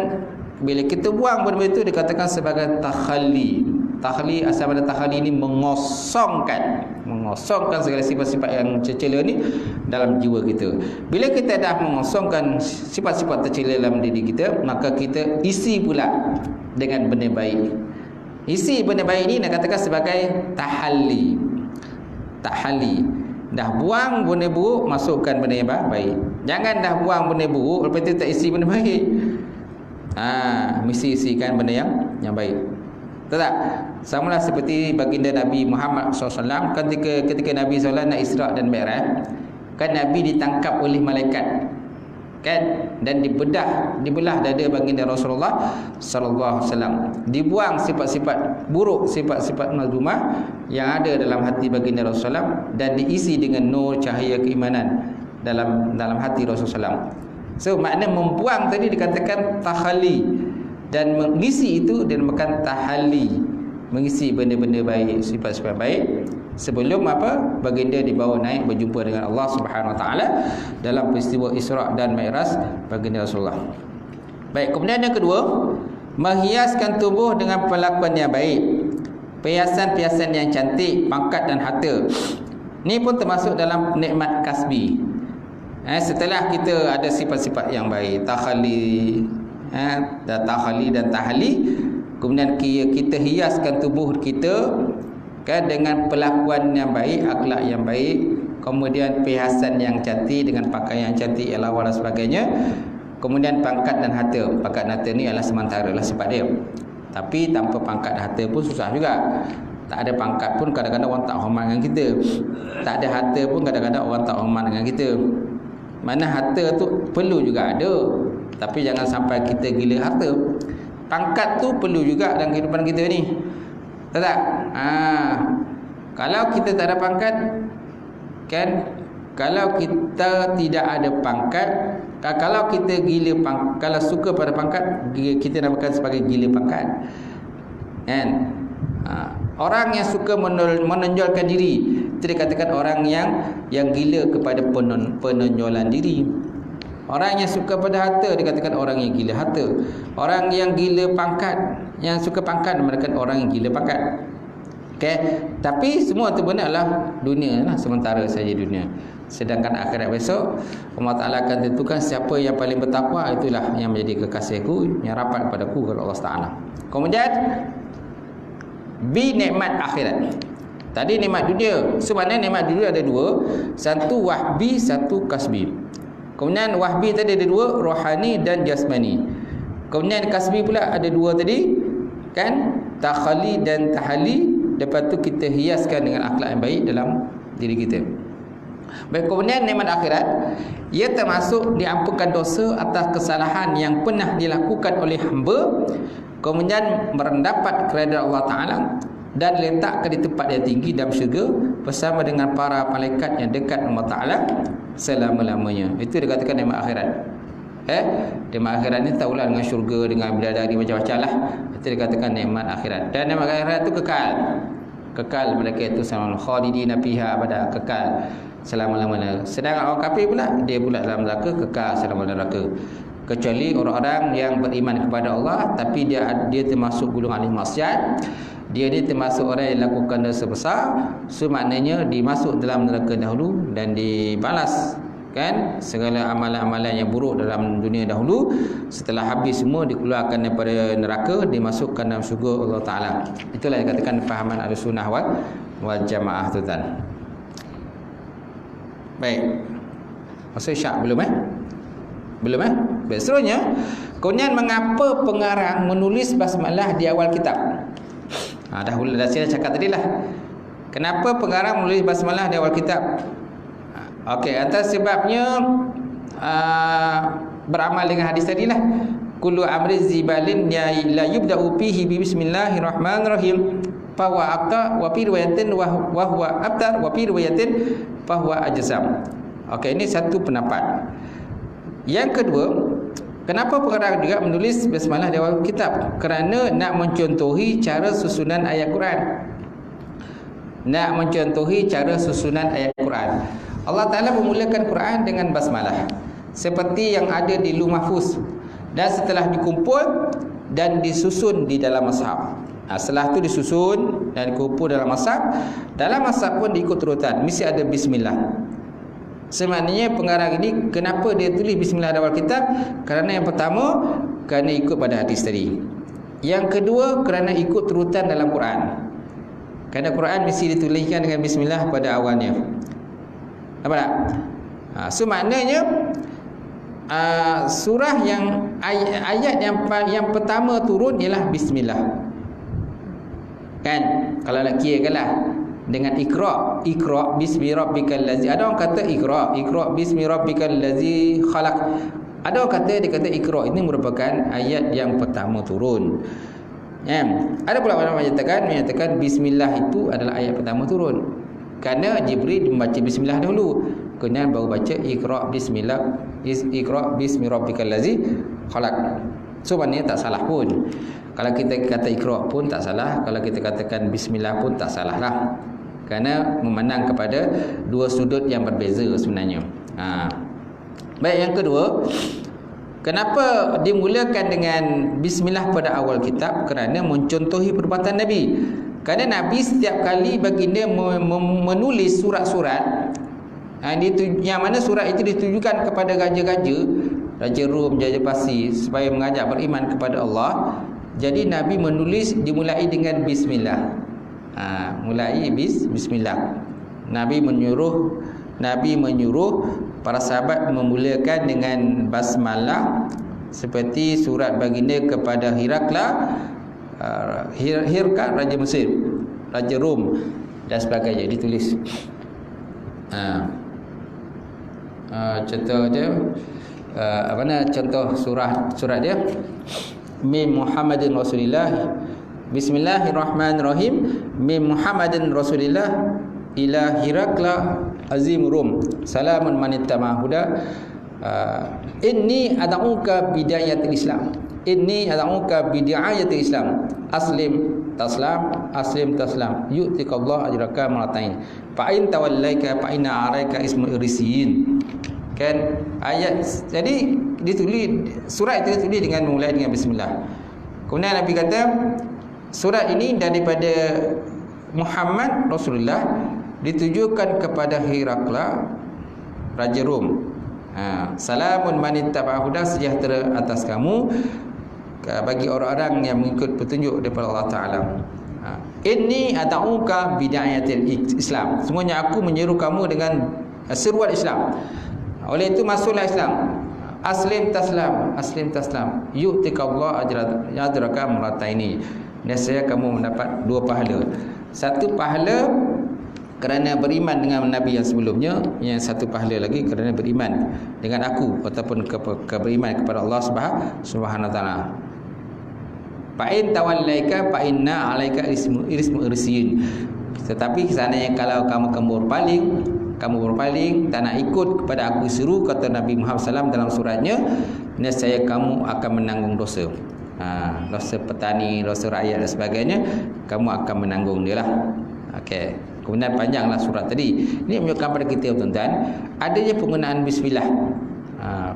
bila kita buang benda itu dikatakan sebagai takhalli. Takhli, asal pada takhli ini mengosongkan segala sifat-sifat yang tercela ni dalam jiwa kita. Bila kita dah mengosongkan sifat-sifat tercela dalam diri kita, maka kita isi pula dengan benda baik. Isi benda baik ni nak katakan sebagai tahalli. Tahalli. Dah buang benda buruk, masukkan benda yang baik. Jangan dah buang benda buruk, lepas tu tak isi benda baik. Mesti isikan benda yang baik. Tak? Samalah seperti baginda Nabi Muhammad SAW ketika Nabi SAW nak Isra' dan Mi'raj, kan Nabi ditangkap oleh malaikat, kan, dan dibelah dada baginda Rasulullah sallallahu alaihi wasallam. Dibuang sifat-sifat buruk, sifat-sifat mazmumah yang ada dalam hati baginda Rasulullah dan diisi dengan nur cahaya keimanan dalam hati Rasulullah. So makna membuang tadi dikatakan tahalli, dan mengisi itu dinamakan tahalli, mengisi benda-benda baik, sifat-sifat baik sebelum baginda dibawa naik berjumpa dengan Allah Subhanahu Wa Taala dalam peristiwa Isra' dan Mi'raj baginda Rasulullah. Baik, kemudian yang kedua, menghiaskan tubuh dengan perlakuan yang baik, perhiasan-perhiasan yang cantik, pangkat dan harta. Ni pun termasuk dalam nikmat kasbi. Setelah kita ada sifat-sifat yang baik, tahalli, dan tahalli, kemudian kita hiaskan tubuh kita kan dengan perlakuan yang baik, akhlak yang baik, kemudian perhiasan yang cantik dengan pakaian yang cantik, elawar dan sebagainya. Kemudian pangkat dan harta. Pangkat dan harta ni adalah sementara lah sifat dia. Tapi tanpa pangkat dan harta pun susah juga. Tak ada pangkat pun kadang-kadang orang tak hormat dengan kita. Tak ada harta pun kadang-kadang orang tak hormat dengan kita. Mana harta tu perlu juga ada, tapi jangan sampai kita gila harta. Pangkat tu perlu juga dalam kehidupan kita ni. Tak? Kalau kita tak ada pangkat, kan, kalau kita tidak ada pangkat, kalau kita gila pangkat, kalau suka pada pangkat, kita namakan sebagai gila pangkat. Kan? Orang yang suka menonjolkan diri, itu dikatakan orang yang gila kepada penonjolan diri. Orang yang suka pada harta dikatakan orang yang gila harta. Orang yang gila pangkat, yang suka pangkat dikatakan orang yang gila pangkat. Okey, tapi semua itu benar lah dunia lah, sementara saja dunia. Sedangkan akhirat besok Allah Taala akan tentukan siapa yang paling bertakwa, itulah yang menjadi kekasihku, yang rapat kepadaku kepada Allah Taala. Kemudian nikmat akhirat. Tadi nikmat dunia. Sebenarnya nikmat dunia ada dua, satu wahbi, satu kasbi. Kemudian wahbi tadi ada dua, rohani dan jasmani. Kemudian kasbi pula ada dua tadi, kan, takhali dan tahali. Lepas tu kita hiaskan dengan akhlak yang baik dalam diri kita. Baik, kemudian nikmat akhirat, ia termasuk diampunkan dosa atas kesalahan yang pernah dilakukan oleh hamba, kemudian mendapat keredaan Allah Ta'ala dan letakkan di tempat yang tinggi dalam syurga bersama dengan para malaikat yang dekat Allah Ta'ala selama-lamanya. Itu dikatakan nikmat akhirat. Nikmat akhirat ni tahulah dengan syurga, dengan bidadari macam-macam lah. Itu dikatakan nikmat akhirat. Dan nikmat akhirat itu kekal mereka itu sama khalidina fiha abada, kekal selama-lamanya. Sedangkan orang kafir pula, dia pula dalam neraka, kekal selama-lamanya neraka. Kecuali orang-orang yang beriman kepada Allah tapi dia termasuk golongan ahli maksiat, dia ni termasuk orang yang lakukan dosa besar, so maknanya dimasuk dalam neraka dahulu dan dibalas, kan, segala amalan-amalan yang buruk dalam dunia dahulu. Setelah habis semua dikeluarkan daripada neraka, dimasukkan dalam syurga Allah Ta'ala. Itulah yang dikatakan fahaman Ahlussunnah wal Jamaah tu kan. Baik, masa syak belum Belum Baik, seterusnya, kemudian mengapa pengarang menulis basmalah di awal kitab? Dah saya cakap tadi lah. Kenapa pengarang menulis basmalah di awal kitab? Okey, atas sebabnya beramal dengan hadis tadi lah. Kullu amri zibalin la yubda'u fihi bi bismillahirrahmanirrahim fa huwa aqta wa fi riwayatin wa huwa abtar wa fi riwayatin fa huwa ajzam. Okey, ini satu pendapat. Yang kedua, kenapa pengarang juga menulis basmalah di awal kitab? Kerana nak mencontohi cara susunan ayat Quran. Allah Ta'ala memulakan Quran dengan basmalah seperti yang ada di Lauh Mahfuz, dan setelah dikumpul dan disusun di dalam mushaf. Setelah itu disusun dan dikumpul dalam mushaf. Dalam mushaf pun diikut urutan, mesti ada bismillah. Sebenarnya pengarang ini kenapa dia tulis bismillah di awal kitab? Kerana yang pertama, kerana ikut pada hadis tadi. Yang kedua, kerana ikut turutan dalam Quran. Kerana Quran mesti dituliskan dengan bismillah pada awalnya. Apa tak? So maknanya surah yang ayat yang pertama turun ialah bismillah. Kan? Kalau nak kirakanlah dengan Iqra bismi rabbikal ladzi. Ada orang kata Iqra bismi rabbikal ladzi khalaq. Ada orang kata, dia kata Iqra ini merupakan ayat yang pertama turun. Ada pula orang menyatakan bismillah itu adalah ayat pertama turun. Kerana Jibril membaca bismillah dahulu, kemudian baru baca Iqra bismi rabbikal ladzi khalaq. So maknanya tak salah pun. Kalau kita kata Iqra pun tak salah, kalau kita katakan bismillah pun tak salah lah. Kerana memandang kepada dua sudut yang berbeza sebenarnya. Baik, yang kedua, kenapa dimulakan dengan bismillah pada awal kitab? Kerana mencontohi perbuatan Nabi. Kerana Nabi setiap kali baginda menulis surat-surat, yang mana surat itu ditujukan kepada raja-raja, Raja Rom, Raja Parsi, supaya mengajak beriman kepada Allah. Jadi Nabi menulis dimulai dengan bismillah. Mulai bismillah. Nabi menyuruh para sahabat memulakan dengan basmalah, seperti surat baginda kepada Hirkal Raja Mesir, Raja Rom dan sebagainya ditulis. Contoh dia contoh surat dia, Min Muhammadin Rasulillah, Bismillahirrahmanirrahim, Min Muhammadin Rasulillah ila Hirakla Azim Rum, salamun manittama huda, inni ad'uka bidayatil Islam, inni ad'uka bidayatil Islam, aslim taslam, yu'tikallahu ajraka marratain, fa in tawallaika fa inna 'alaika ismul irisiyin. Kan ayat, jadi ditulis, surat itu ditulis dengan memulai dengan bismillah. Kemudian Nabi kata surat ini daripada Muhammad Rasulullah ditujukan kepada Hirakla Raja Rom. Salamun manittaba huda, sejahtera atas kamu bagi orang-orang yang mengikut petunjuk daripada Allah Taala. Inni ad'uka bidayatil Islam, semuanya aku menyeru kamu dengan seruan Islam. Oleh itu masuklah Islam. Aslim taslam, yu'tikallahu ajraka marrataini. Nescaya kamu mendapat dua pahala. Satu pahala kerana beriman dengan Nabi yang sebelumnya, yang satu pahala lagi kerana beriman dengan aku ataupun beriman kepada Allah Subhanahu wa taala. Fa in tawallaika fa inna 'alaika ismu irsiyin. Tetapi seandainya kalau kamu berpaling, tak nak ikut kepada aku seru, kata Nabi Muhammad SAW dalam suratnya, nescaya kamu akan menanggung dosa. Dosa petani, dosa rakyat dan sebagainya, kamu akan menanggung dia lah. Okey. Kemudian panjanglah surat tadi. Ini menunjukkan pada kita, tuan-tuan, adanya penggunaan bismillah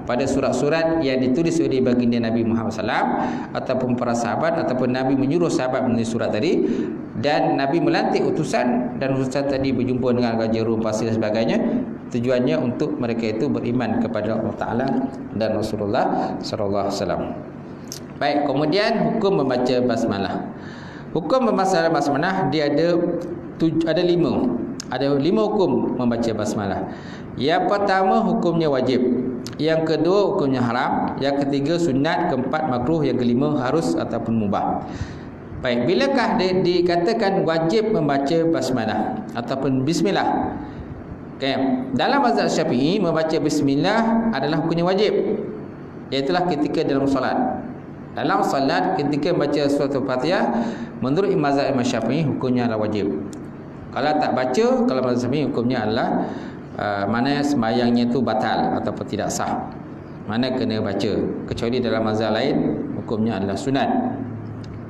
pada surat-surat yang ditulis oleh baginda Nabi Muhammad SAW ataupun para sahabat, ataupun Nabi menyuruh sahabat menulis surat tadi, dan Nabi melantik utusan, dan utusan tadi berjumpa dengan Raja Rom, Parsi dan sebagainya. Tujuannya untuk mereka itu beriman kepada Allah Ta'ala dan Rasulullah SAW. Baik, kemudian hukum membaca basmalah. Hukum membaca basmalah dia ada lima hukum membaca basmalah. Yang pertama, hukumnya wajib. Yang kedua, hukumnya haram. Yang ketiga, sunat. Keempat, makruh. Yang kelima, harus ataupun mubah. Baik, bilakah dikatakan wajib membaca basmalah ataupun bismillah? Okay. Dalam mazhab Syafi'i, membaca bismillah adalah hukumnya wajib. Iaitulah ketika dalam solat. Dalam solat, ketika membaca surah Al-Fatihah, menurut mazhab Imam Syafi'i, hukumnya adalah wajib. Kalau tak baca, kalau mazhab Syafi'i, hukumnya adalah mana sembahyangnya itu batal ataupun tidak sah. Mana kena baca. Kecuali dalam mazhab lain, hukumnya adalah sunat.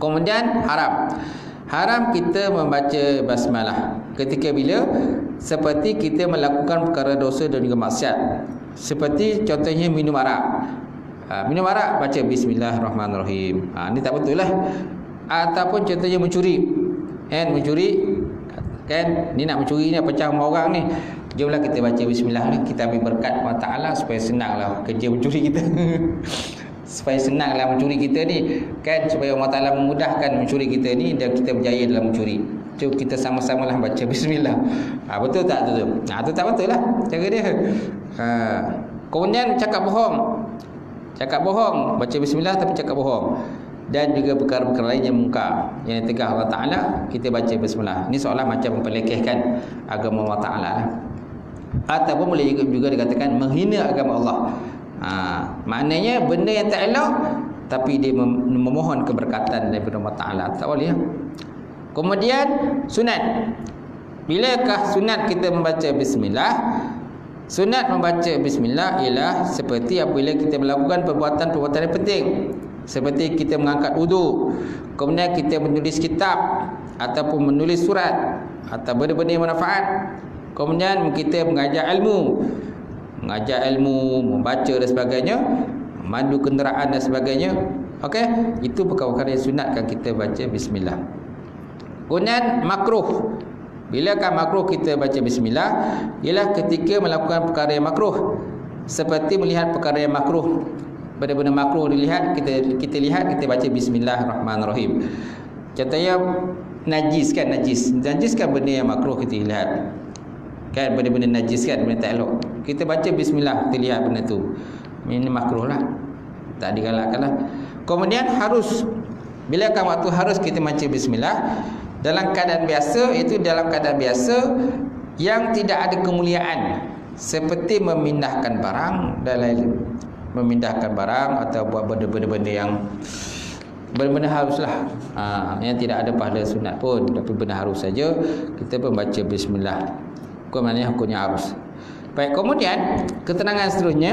Kemudian haram kita membaca basmalah ketika bila seperti kita melakukan perkara dosa dan juga maksiat. Seperti contohnya minum arak. Minum arak baca bismillahirrahmanirrahim. Ini tak betul lah. Ataupun contohnya mencuri. Mencuri kan, ni nak mencuri ni, pecah rumah orang ni, jomlah kita baca bismillah ni, kita ambil berkat Allah Ta'ala supaya senanglah kerja mencuri kita. supaya senang dalam mencuri kita ni kan, supaya Allah Ta'ala memudahkan mencuri kita ni dan kita berjaya dalam mencuri. Cuma kita sama-samalah baca bismillah. Betul tak tu? Tu tak betul lah cara dia. Kemudian cakap bohong, baca bismillah tapi cakap bohong, dan juga perkara-perkara lain yang mungkar yang tegah Allah Ta'ala, kita baca bismillah. Ini seolah macam memperlekehkan agama Allah Ta'ala lah. Ataupun boleh juga dikatakan menghina agama Allah. Maknanya benda yang tak elok tapi dia memohon keberkatan daripada Allah Ta'ala, tak boleh ya? Kemudian sunat. Bilakah sunat kita membaca bismillah? Sunat membaca bismillah ialah seperti apabila kita melakukan perbuatan-perbuatan yang penting, seperti kita mengangkat wudu, kemudian kita menulis kitab ataupun menulis surat atau benda-benda yang bermanfaat, kemudian kita mengajar ilmu, membaca dan sebagainya, mandu kenderaan dan sebagainya. Okey, itu perkara-perkara yang sunatkan kita baca bismillah. Kemudian makruh. Bilakah makruh kita baca bismillah? Ialah ketika melakukan perkara yang makruh, seperti melihat perkara yang makruh. Benda-benda makruh dilihat, kita lihat, kita baca bismillahirrahmanirrahim. Contohnya najis kan benda yang makruh kita lihat. Kan benda-benda najis kan, benda tak elok. Kita baca bismillah, kita lihat benda tu. Ini makruh lah, tak digalakkan lah. Kemudian harus, bilakah waktu harus kita baca bismillah? Dalam keadaan biasa, iaitu dalam keadaan biasa yang tidak ada kemuliaan, seperti memindahkan barang dan lain-lain. Memindahkan barang atau buat benda-benda yang benda-benda haruslah, yang tidak ada pahala sunat pun, tapi benda harus saja kita pun baca bismillah. Maknanya hukumnya harus. Baik, kemudian keterangan seterusnya,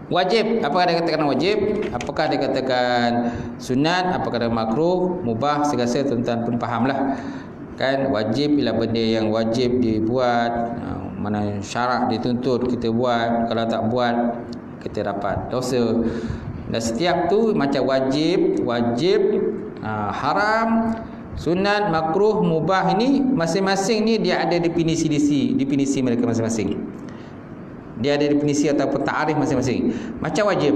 wajib. Apakah dia katakan wajib? Apakah dia katakan sunat? Apakah dia makruh, mubah? Saya rasa tuan-tuan pun fahamlah. Kan wajib ialah benda yang wajib dibuat, mana syarak dituntut kita buat. Kalau tak buat, kita dapat dosa. Dan setiap tu macam wajib, haram, sunat, makruh, mubah, ini masing-masing ni dia ada definisi mereka masing-masing. Dia ada definisi ataupun ta'arif masing-masing. Macam wajib,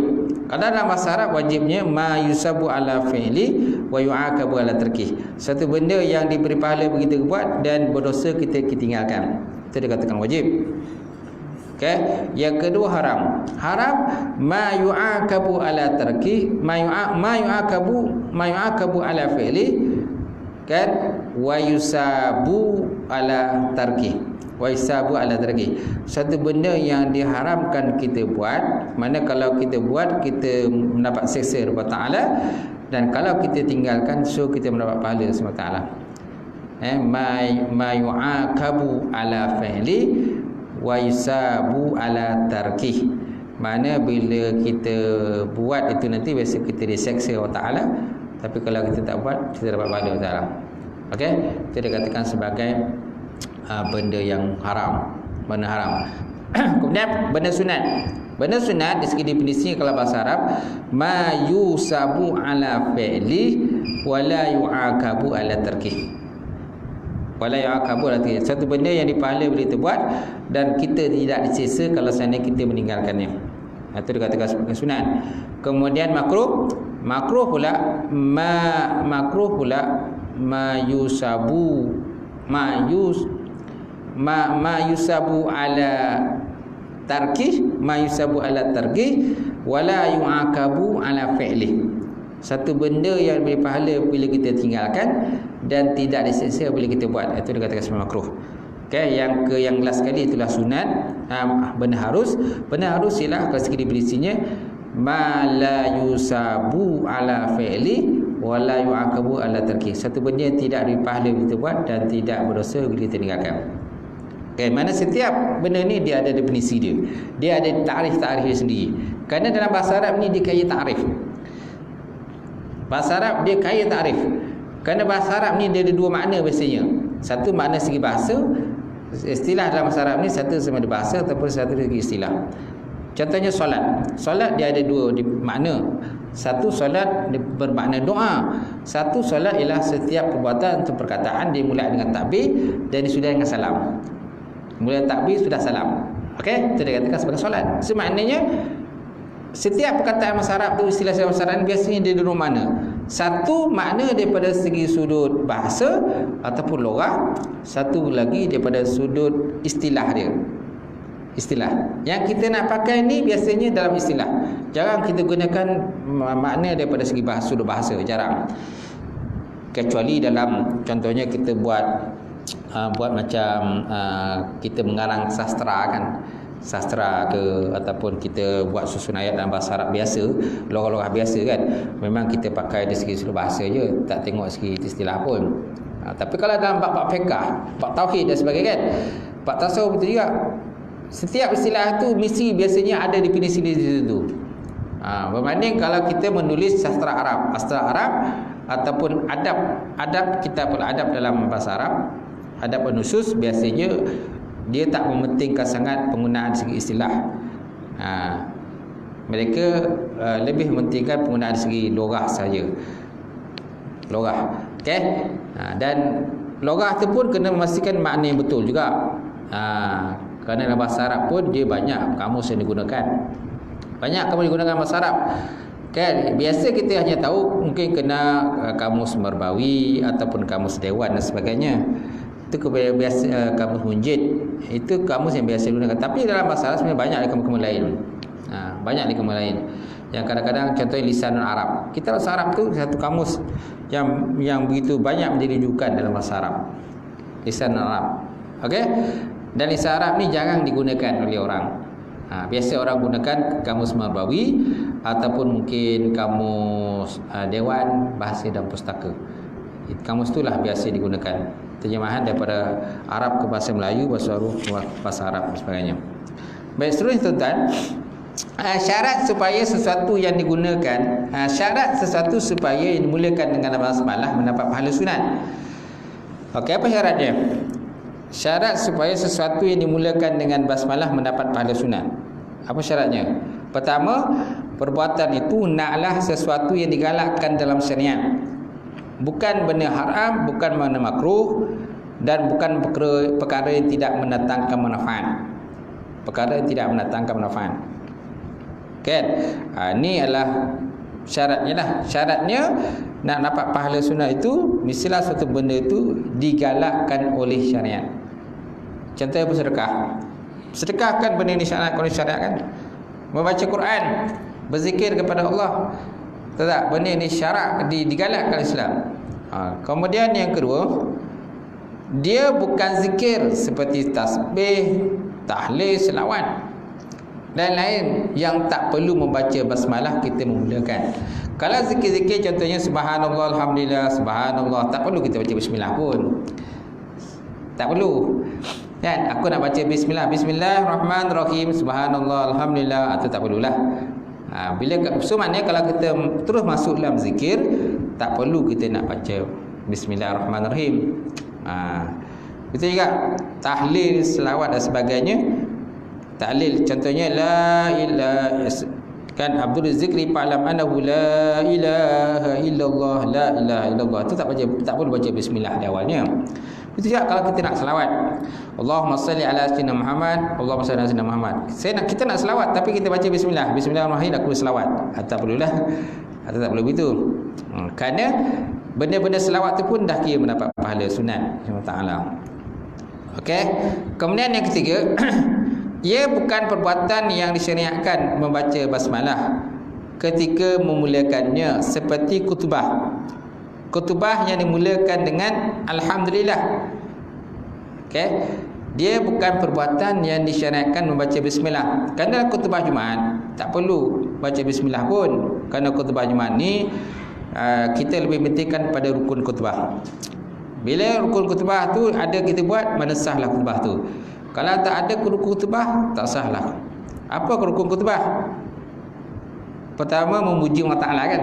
kalau dalam bahasa Arab wajibnya ma yusabu ala fi'li wa yu'aqabu ala tarkih. Satu benda yang diberi pahala begitu buat dan berdosa kita tinggalkan. Itu dikatakan wajib. Okey, yang kedua haram. Haram ma yu'aqabu ala tarkih, ma yu'aqabu ala fi'li, kan, wa yusabu ala tarkih. Waisabu ala tarkih. Satu benda yang diharamkan kita buat, mana kalau kita buat kita mendapat siksa daripada Ta'ala, dan kalau kita tinggalkan so kita mendapat pahala daripada Ta'ala. Ma yu'aqabu ala fi'li wa yusabu ala tarkih. Mana bila kita buat itu nanti biasa kita disiksa oleh Ta'ala, tapi kalau kita tak buat kita dapat pahala oleh Ta'ala. Okey, itu dikatakan sebagai benda yang haram, benda haram. Kemudian benda sunat di segi definisi kalau bahasa Arab, ma yusabu ala fi'li wa la yu'aqabu ala tarkih. Wa la yu'aqabu ala tarkih. Satu benda yang dipahala bila kita buat dan kita tidak disiksa kalau seandainya kita meninggalkannya. Itu dikatakan sebagai sunat. Kemudian makruh pula ma yusabu ala tarkih wala yu'aqabu ala fi'lih. Satu benda yang beri pahala bila kita tinggalkan dan tidak disiksa bila kita buat. Itu dikatakan sebagai makruh. Okey, yang last sekali itulah sunat. Benda harus ialah kalau segi definisinya ma la yusabu ala fi'li wa la yu'aqabu ala tarkih. Satu benda yang tidak beri pahala bila kita buat dan tidak berdosa bila kita tinggalkan. Okay, mana setiap benda ni dia ada definisi dia. Dia ada ta'rif dia sendiri. Kerana dalam bahasa Arab ni dia kaya ta'rif. Bahasa Arab dia kaya ta'rif. Kerana bahasa Arab ni dia ada dua makna biasanya. Satu makna segi bahasa, istilah dalam bahasa Arab ni satu sama ada bahasa ataupun satu segi istilah. Contohnya solat. Solat dia ada dua makna. Satu solat bermakna doa. Satu solat ialah setiap perbuatan atau perkataan dia mula dengan takbir dan disudahi dengan salam. Mula takbir sudah salam. Okey, itu dikatakan sebagai solat. So maknanya setiap perkataan bahasa Arab tu, istilah bahasa Arab biasanya dia dua makna. Satu makna daripada segi sudut bahasa ataupun logah, satu lagi daripada sudut istilah dia. Istilah yang kita nak pakai ni biasanya dalam istilah. Jarang kita gunakan makna daripada segi bahasa, sudut bahasa, jarang. Kecuali dalam contohnya kita buat macam kita mengarang sastra kan, sastra ke, ataupun kita buat susun ayat dalam bahasa Arab biasa, logah-logah biasa kan, memang kita pakai dari segi sudut bahasa je, tak tengok segi istilah pun. Tapi kalau dalam bab fiqh, bab tauhid dan sebagainya kan, bab tasawuf betul juga, setiap istilah tu mesti biasanya ada definisi di situ. Berbanding kalau kita menulis sastra Arab ataupun adab kitab adab dalam bahasa Arab, adab penusus, biasanya dia tak mementingkan sangat penggunaan segi istilah. Mereka lebih mementingkan penggunaan segi logah saja. Logah. Okey. Dan logah tu pun kena memastikan makna yang betul juga. Kerana dalam bahasa Arab pun dia banyak kamus yang digunakan. Banyak kamus digunakan bahasa Arab. Kan, biasa kita hanya tahu mungkin kena kamus Marbawi ataupun kamus Dewan dan sebagainya. Itu biasa kamus Munjid. Itu kamus yang biasa digunakan. Tapi dalam bahasa Arab sebenarnya banyak lagi kamus lain. Banyak lagi kamus lain. Yang kadang-kadang contohnya lisanul Arab. Kita bahasa Arab tu satu kamus yang begitu banyak menjadi rujukan dalam bahasa Arab. Lisanul Arab. Okey? Dan lisan Arab ni jarang digunakan oleh orang. Biasa orang gunakan kamus Marbawi ataupun mungkin kamus Dewan Bahasa dan Pustaka. Kamus itulah biasa digunakan. Terjemahan daripada Arab ke bahasa Melayu, bahasa Arab dan sebagainya. Baik, seterusnya tuan-tuan, syarat supaya sesuatu yang digunakan, syarat sesuatu supaya yang dimulakan dengan basmalah mendapat pahala sunat. Okey, apa syaratnya? Syarat supaya sesuatu yang dimulakan dengan basmalah mendapat pahala sunat. Apa syaratnya? Pertama, perbuatan itu naklah sesuatu yang digalakkan dalam syariat. Bukan benda haram, bukan benda makruh, dan bukan perkara yang tidak mendatangkan manfaat. Perkara yang tidak mendatangkan manfaat. Kan? Ini adalah syaratnya lah. Syaratnya nak dapat pahala sunat itu mestilah satu benda itu digalakkan oleh syariat. Contohnya bersedekah. Sedekah kan benda ini syarat oleh syariat kan? Membaca Quran, berzikir kepada Allah. Tak, benda ini syarat digalakkan Islam. Kemudian yang kedua, dia bukan zikir seperti tasbih, tahlil, selawat dan lain yang tak perlu membaca basmalah kita memulakan. Kalau zikir-zikir contohnya subhanallah, alhamdulillah, subhanallah, tak perlu kita baca bismillah pun. Tak perlu. Kan? Aku nak baca bismillah, bismillahirrahmanirrahim, subhanallah, alhamdulillah, itu tak perlulah. Maknanya kalau kita terus masuk dalam zikir, tak perlu kita nak baca bismillahirrahmanirrahim. Betul juga tahlil, selawat dan sebagainya. Tahlil contohnya la ilaha, kan Abdul Zikri fa'lam annahu la ilaha illallah, la ilaha illallah, itu tak perlu baca bismillah di awalnya. Itu juga kalau kita nak selawat, Allahumma salli ala sayyidina Muhammad, Allahumma salli ala sayyidina Muhammad. Kita nak selawat tapi kita baca bismillah, bismillahirrahmanirrahim, aku selawat. Tak perlulah. Atau tak perlu begitu. Kerana benda-benda selawat tu pun dah kira mendapat pahala sunat Allah Taala. Okey. Kemudian yang ketiga, ia bukan perbuatan yang disyariatkan membaca basmalah ketika memulakannya, seperti khutbah. Khutbah yang dimulakan dengan alhamdulillah. Okey. Dia bukan perbuatan yang disyariatkan membaca bismillah. Kerana khutbah Jumaat tak perlu baca bismillah pun. Kerana khutbah Jumaat ni kita lebih pentingkan pada rukun khutbah. Bila rukun khutbah tu ada kita buat, mana sahlah khutbah tu. Kalau tak ada rukun khutbah, tak sahlah. Apa rukun khutbah? Pertama, memuji Allah Taala kan?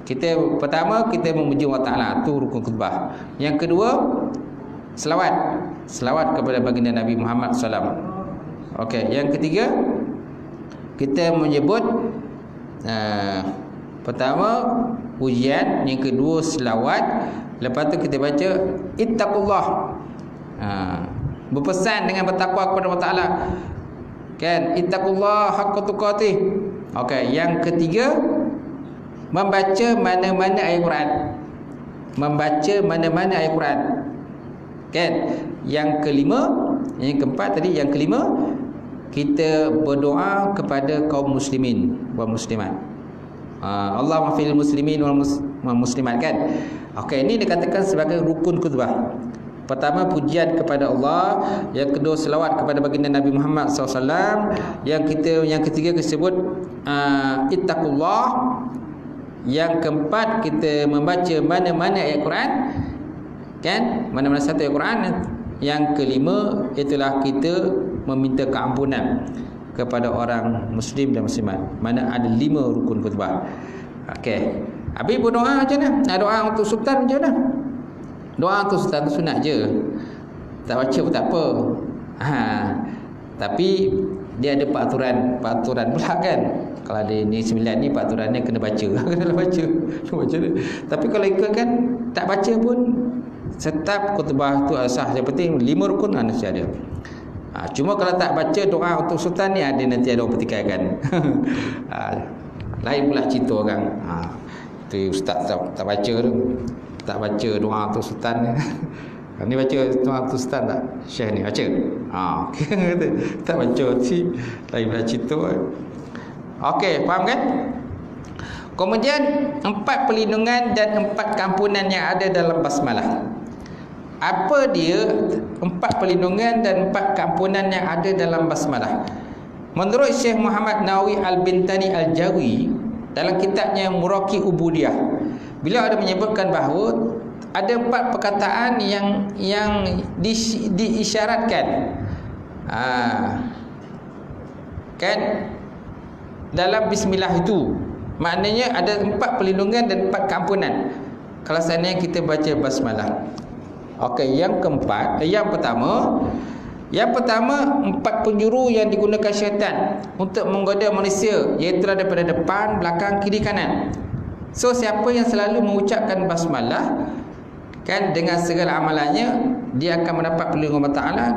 Kita memuji Allah Taala, tu rukun khutbah. Yang kedua, selawat kepada baginda Nabi Muhammad SAW. Okey, yang ketiga, kita menyebut pertama pujian, yang kedua selawat, lepas tu kita baca ittaqullah, berpesan dengan bertakwa kepada Allah Taala. Kan, ittaqullah haqqa tuqatih. Okey, yang ketiga, membaca mana-mana ayat Quran. Membaca mana-mana ayat Quran. Kan? Yang kelima, yang keempat tadi, yang kelima, kita berdoa kepada kaum muslimin wal muslimat. Allahumma fil muslimin wal muslimat, kan? Okey, ini dikatakan sebagai rukun khutbah. Pertama, pujian kepada Allah. Yang kedua, selawat kepada baginda Nabi Muhammad SAW. Yang ketiga kita sebut ittaqullah. Yang keempat, kita membaca mana-mana ayat Quran, kan? Mana-mana satu ayat Quran. Yang kelima, itulah kita meminta keampunan kepada orang muslim dan muslimat. Mana ada 5 rukun khutbah. Okey. Habis berdoa macam mana? Doa untuk sultan macam mana? Doa untuk sultan tu sunat je. Tak baca pun tak apa. Tapi dia ada peraturan pula, kan? Kalau ada ni 9 ni peraturannya kena baca. Kena baca. Tapi kalau ikutkan tak baca pun tetap khutbah tu sah. Yang penting 5 rukun mesti ada. Cuma kalau tak baca doa untuk sultan ni, ada nanti ada orang pertikaikan. Lain pula cerita orang. Tu ustaz tak baca tu. Tak baca doa untuk sultan. Ni baca doa untuk sultan tak? Syekh ni baca. Tak baca si lain pula cerita. Okey, faham kan? Kemudian 4 perlindungan dan 4 keampunan yang ada dalam basmalah. Apa dia 4 perlindungan dan 4 keampunan yang ada dalam basmalah? Menurut Syekh Muhammad Nawawi Al-Bintani Al-Jawi dalam kitabnya Muraqi Ubudiyah, beliau ada menyebutkan bahawa ada 4 perkataan yang diisyaratkan. Kan dalam bismillah itu. Maknanya ada 4 perlindungan dan 4 keampunan kalau seandainya kita baca basmalah. Okey, yang pertama, 4 penjuru yang digunakan syaitan untuk menggoda manusia, iaitu daripada depan, belakang, kiri, kanan. So siapa yang selalu mengucapkan basmalah, kan, dengan segala amalannya, dia akan mendapat perlindungan Allah Ta'ala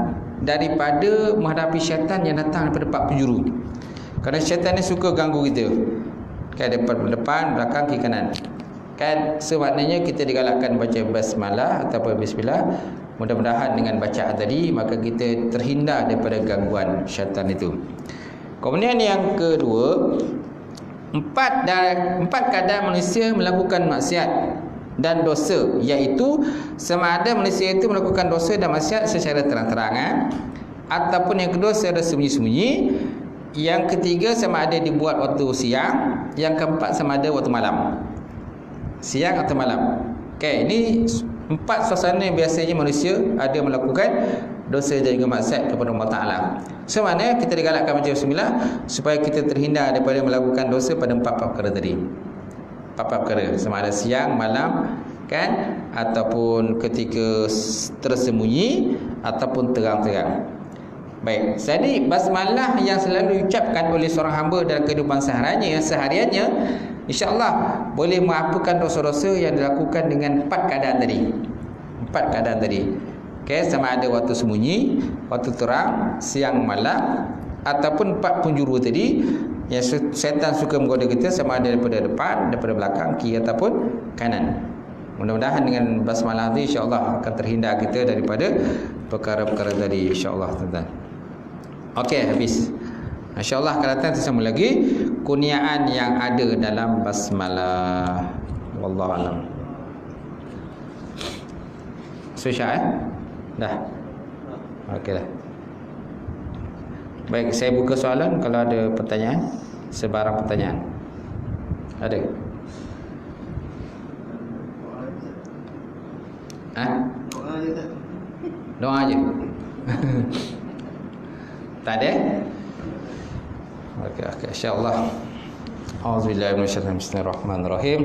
daripada menghadapi syaitan yang datang daripada 4 penjuru. Kerana syaitan ni suka ganggu kita, kan, depan, belakang, kiri, kanan. Kan, sebabnya kita digalakkan baca basmalah ataupun bismillah. Mudah-mudahan dengan bacaan tadi maka kita terhindar daripada gangguan syaitan itu. Kemudian yang kedua, 4 keadaan manusia melakukan maksiat dan dosa, iaitu sama ada manusia itu melakukan dosa dan maksiat secara terang-terangan, ataupun yang kedua secara sembunyi-sembunyi. Yang ketiga, sama ada dibuat waktu siang. Yang keempat, sama ada waktu malam, siang atau malam. Okey, ini 4 suasana yang biasanya manusia ada melakukan dosa dan juga maksiat kepada Allah Ta'ala. So mana kita digalakkan baca bismillah supaya kita terhindar daripada melakukan dosa pada 4 perkara tadi. 4 perkara, sama ada siang, malam, kan, ataupun ketika tersembunyi ataupun terang-terang. Baik, jadi basmalah yang selalu diucapkan oleh seorang hamba dalam kehidupan sehariannya, insya-Allah boleh menghapuskan dosa-dosa yang dilakukan dengan 4 keadaan tadi. 4 keadaan tadi. Okey, sama ada waktu sembunyi, waktu terang, siang, malam, ataupun 4 penjuru tadi yang syaitan suka menggoda kita, sama ada daripada depan, daripada belakang, kiri ataupun kanan. Mudah-mudahan dengan basmalah ini insya-Allah akan terhindar kita daripada perkara-perkara tadi, insya-Allah, tuan-tuan. Okey, habis. InsyaAllah akan datang bersama lagi kurniaan yang ada dalam basmalah. Wallahualam. Susah Dah. Okeylah. Baik, saya buka soalan kalau ada pertanyaan, sebarang pertanyaan. Ada? Doa aja. Tak ada? Okey, insya-Allah. A'udzubillahi minasyaitonir rajim. Bismillahirrahmanirrahim.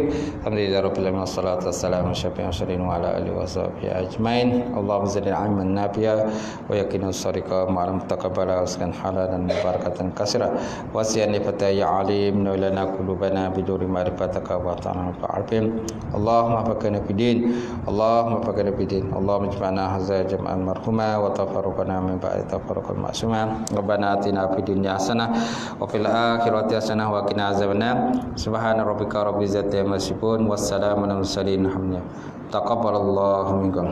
Alhamdulillahirabbil alamin wassalatu wassalamu ala asyrofil mursalin wa ala alihi washabihi ajmain. Allahumma zidna ilman nafi'a wa yaqinan sadiqa ma'al mutaqabbala waskan halalan mubarakatan katsira. Wasiyan fataya alim lana qulubana biduri ma'rifataka wa ta'ala fa'arfin. Allahumma fakana bidin. Allahumma fakana bidin. Allahumma ijma'na hadza jam'an marhuma wa tafarraqana min ba'di tafarruqan ma'suma. Rabbana atina fid dunya hasanah wa fil akhirati hasanah wa qina azabannar. Subhana rabbika rabbil izzati amma yasifun wassalamun alal mursalin alhamdulillah taqabbalallahu minkum.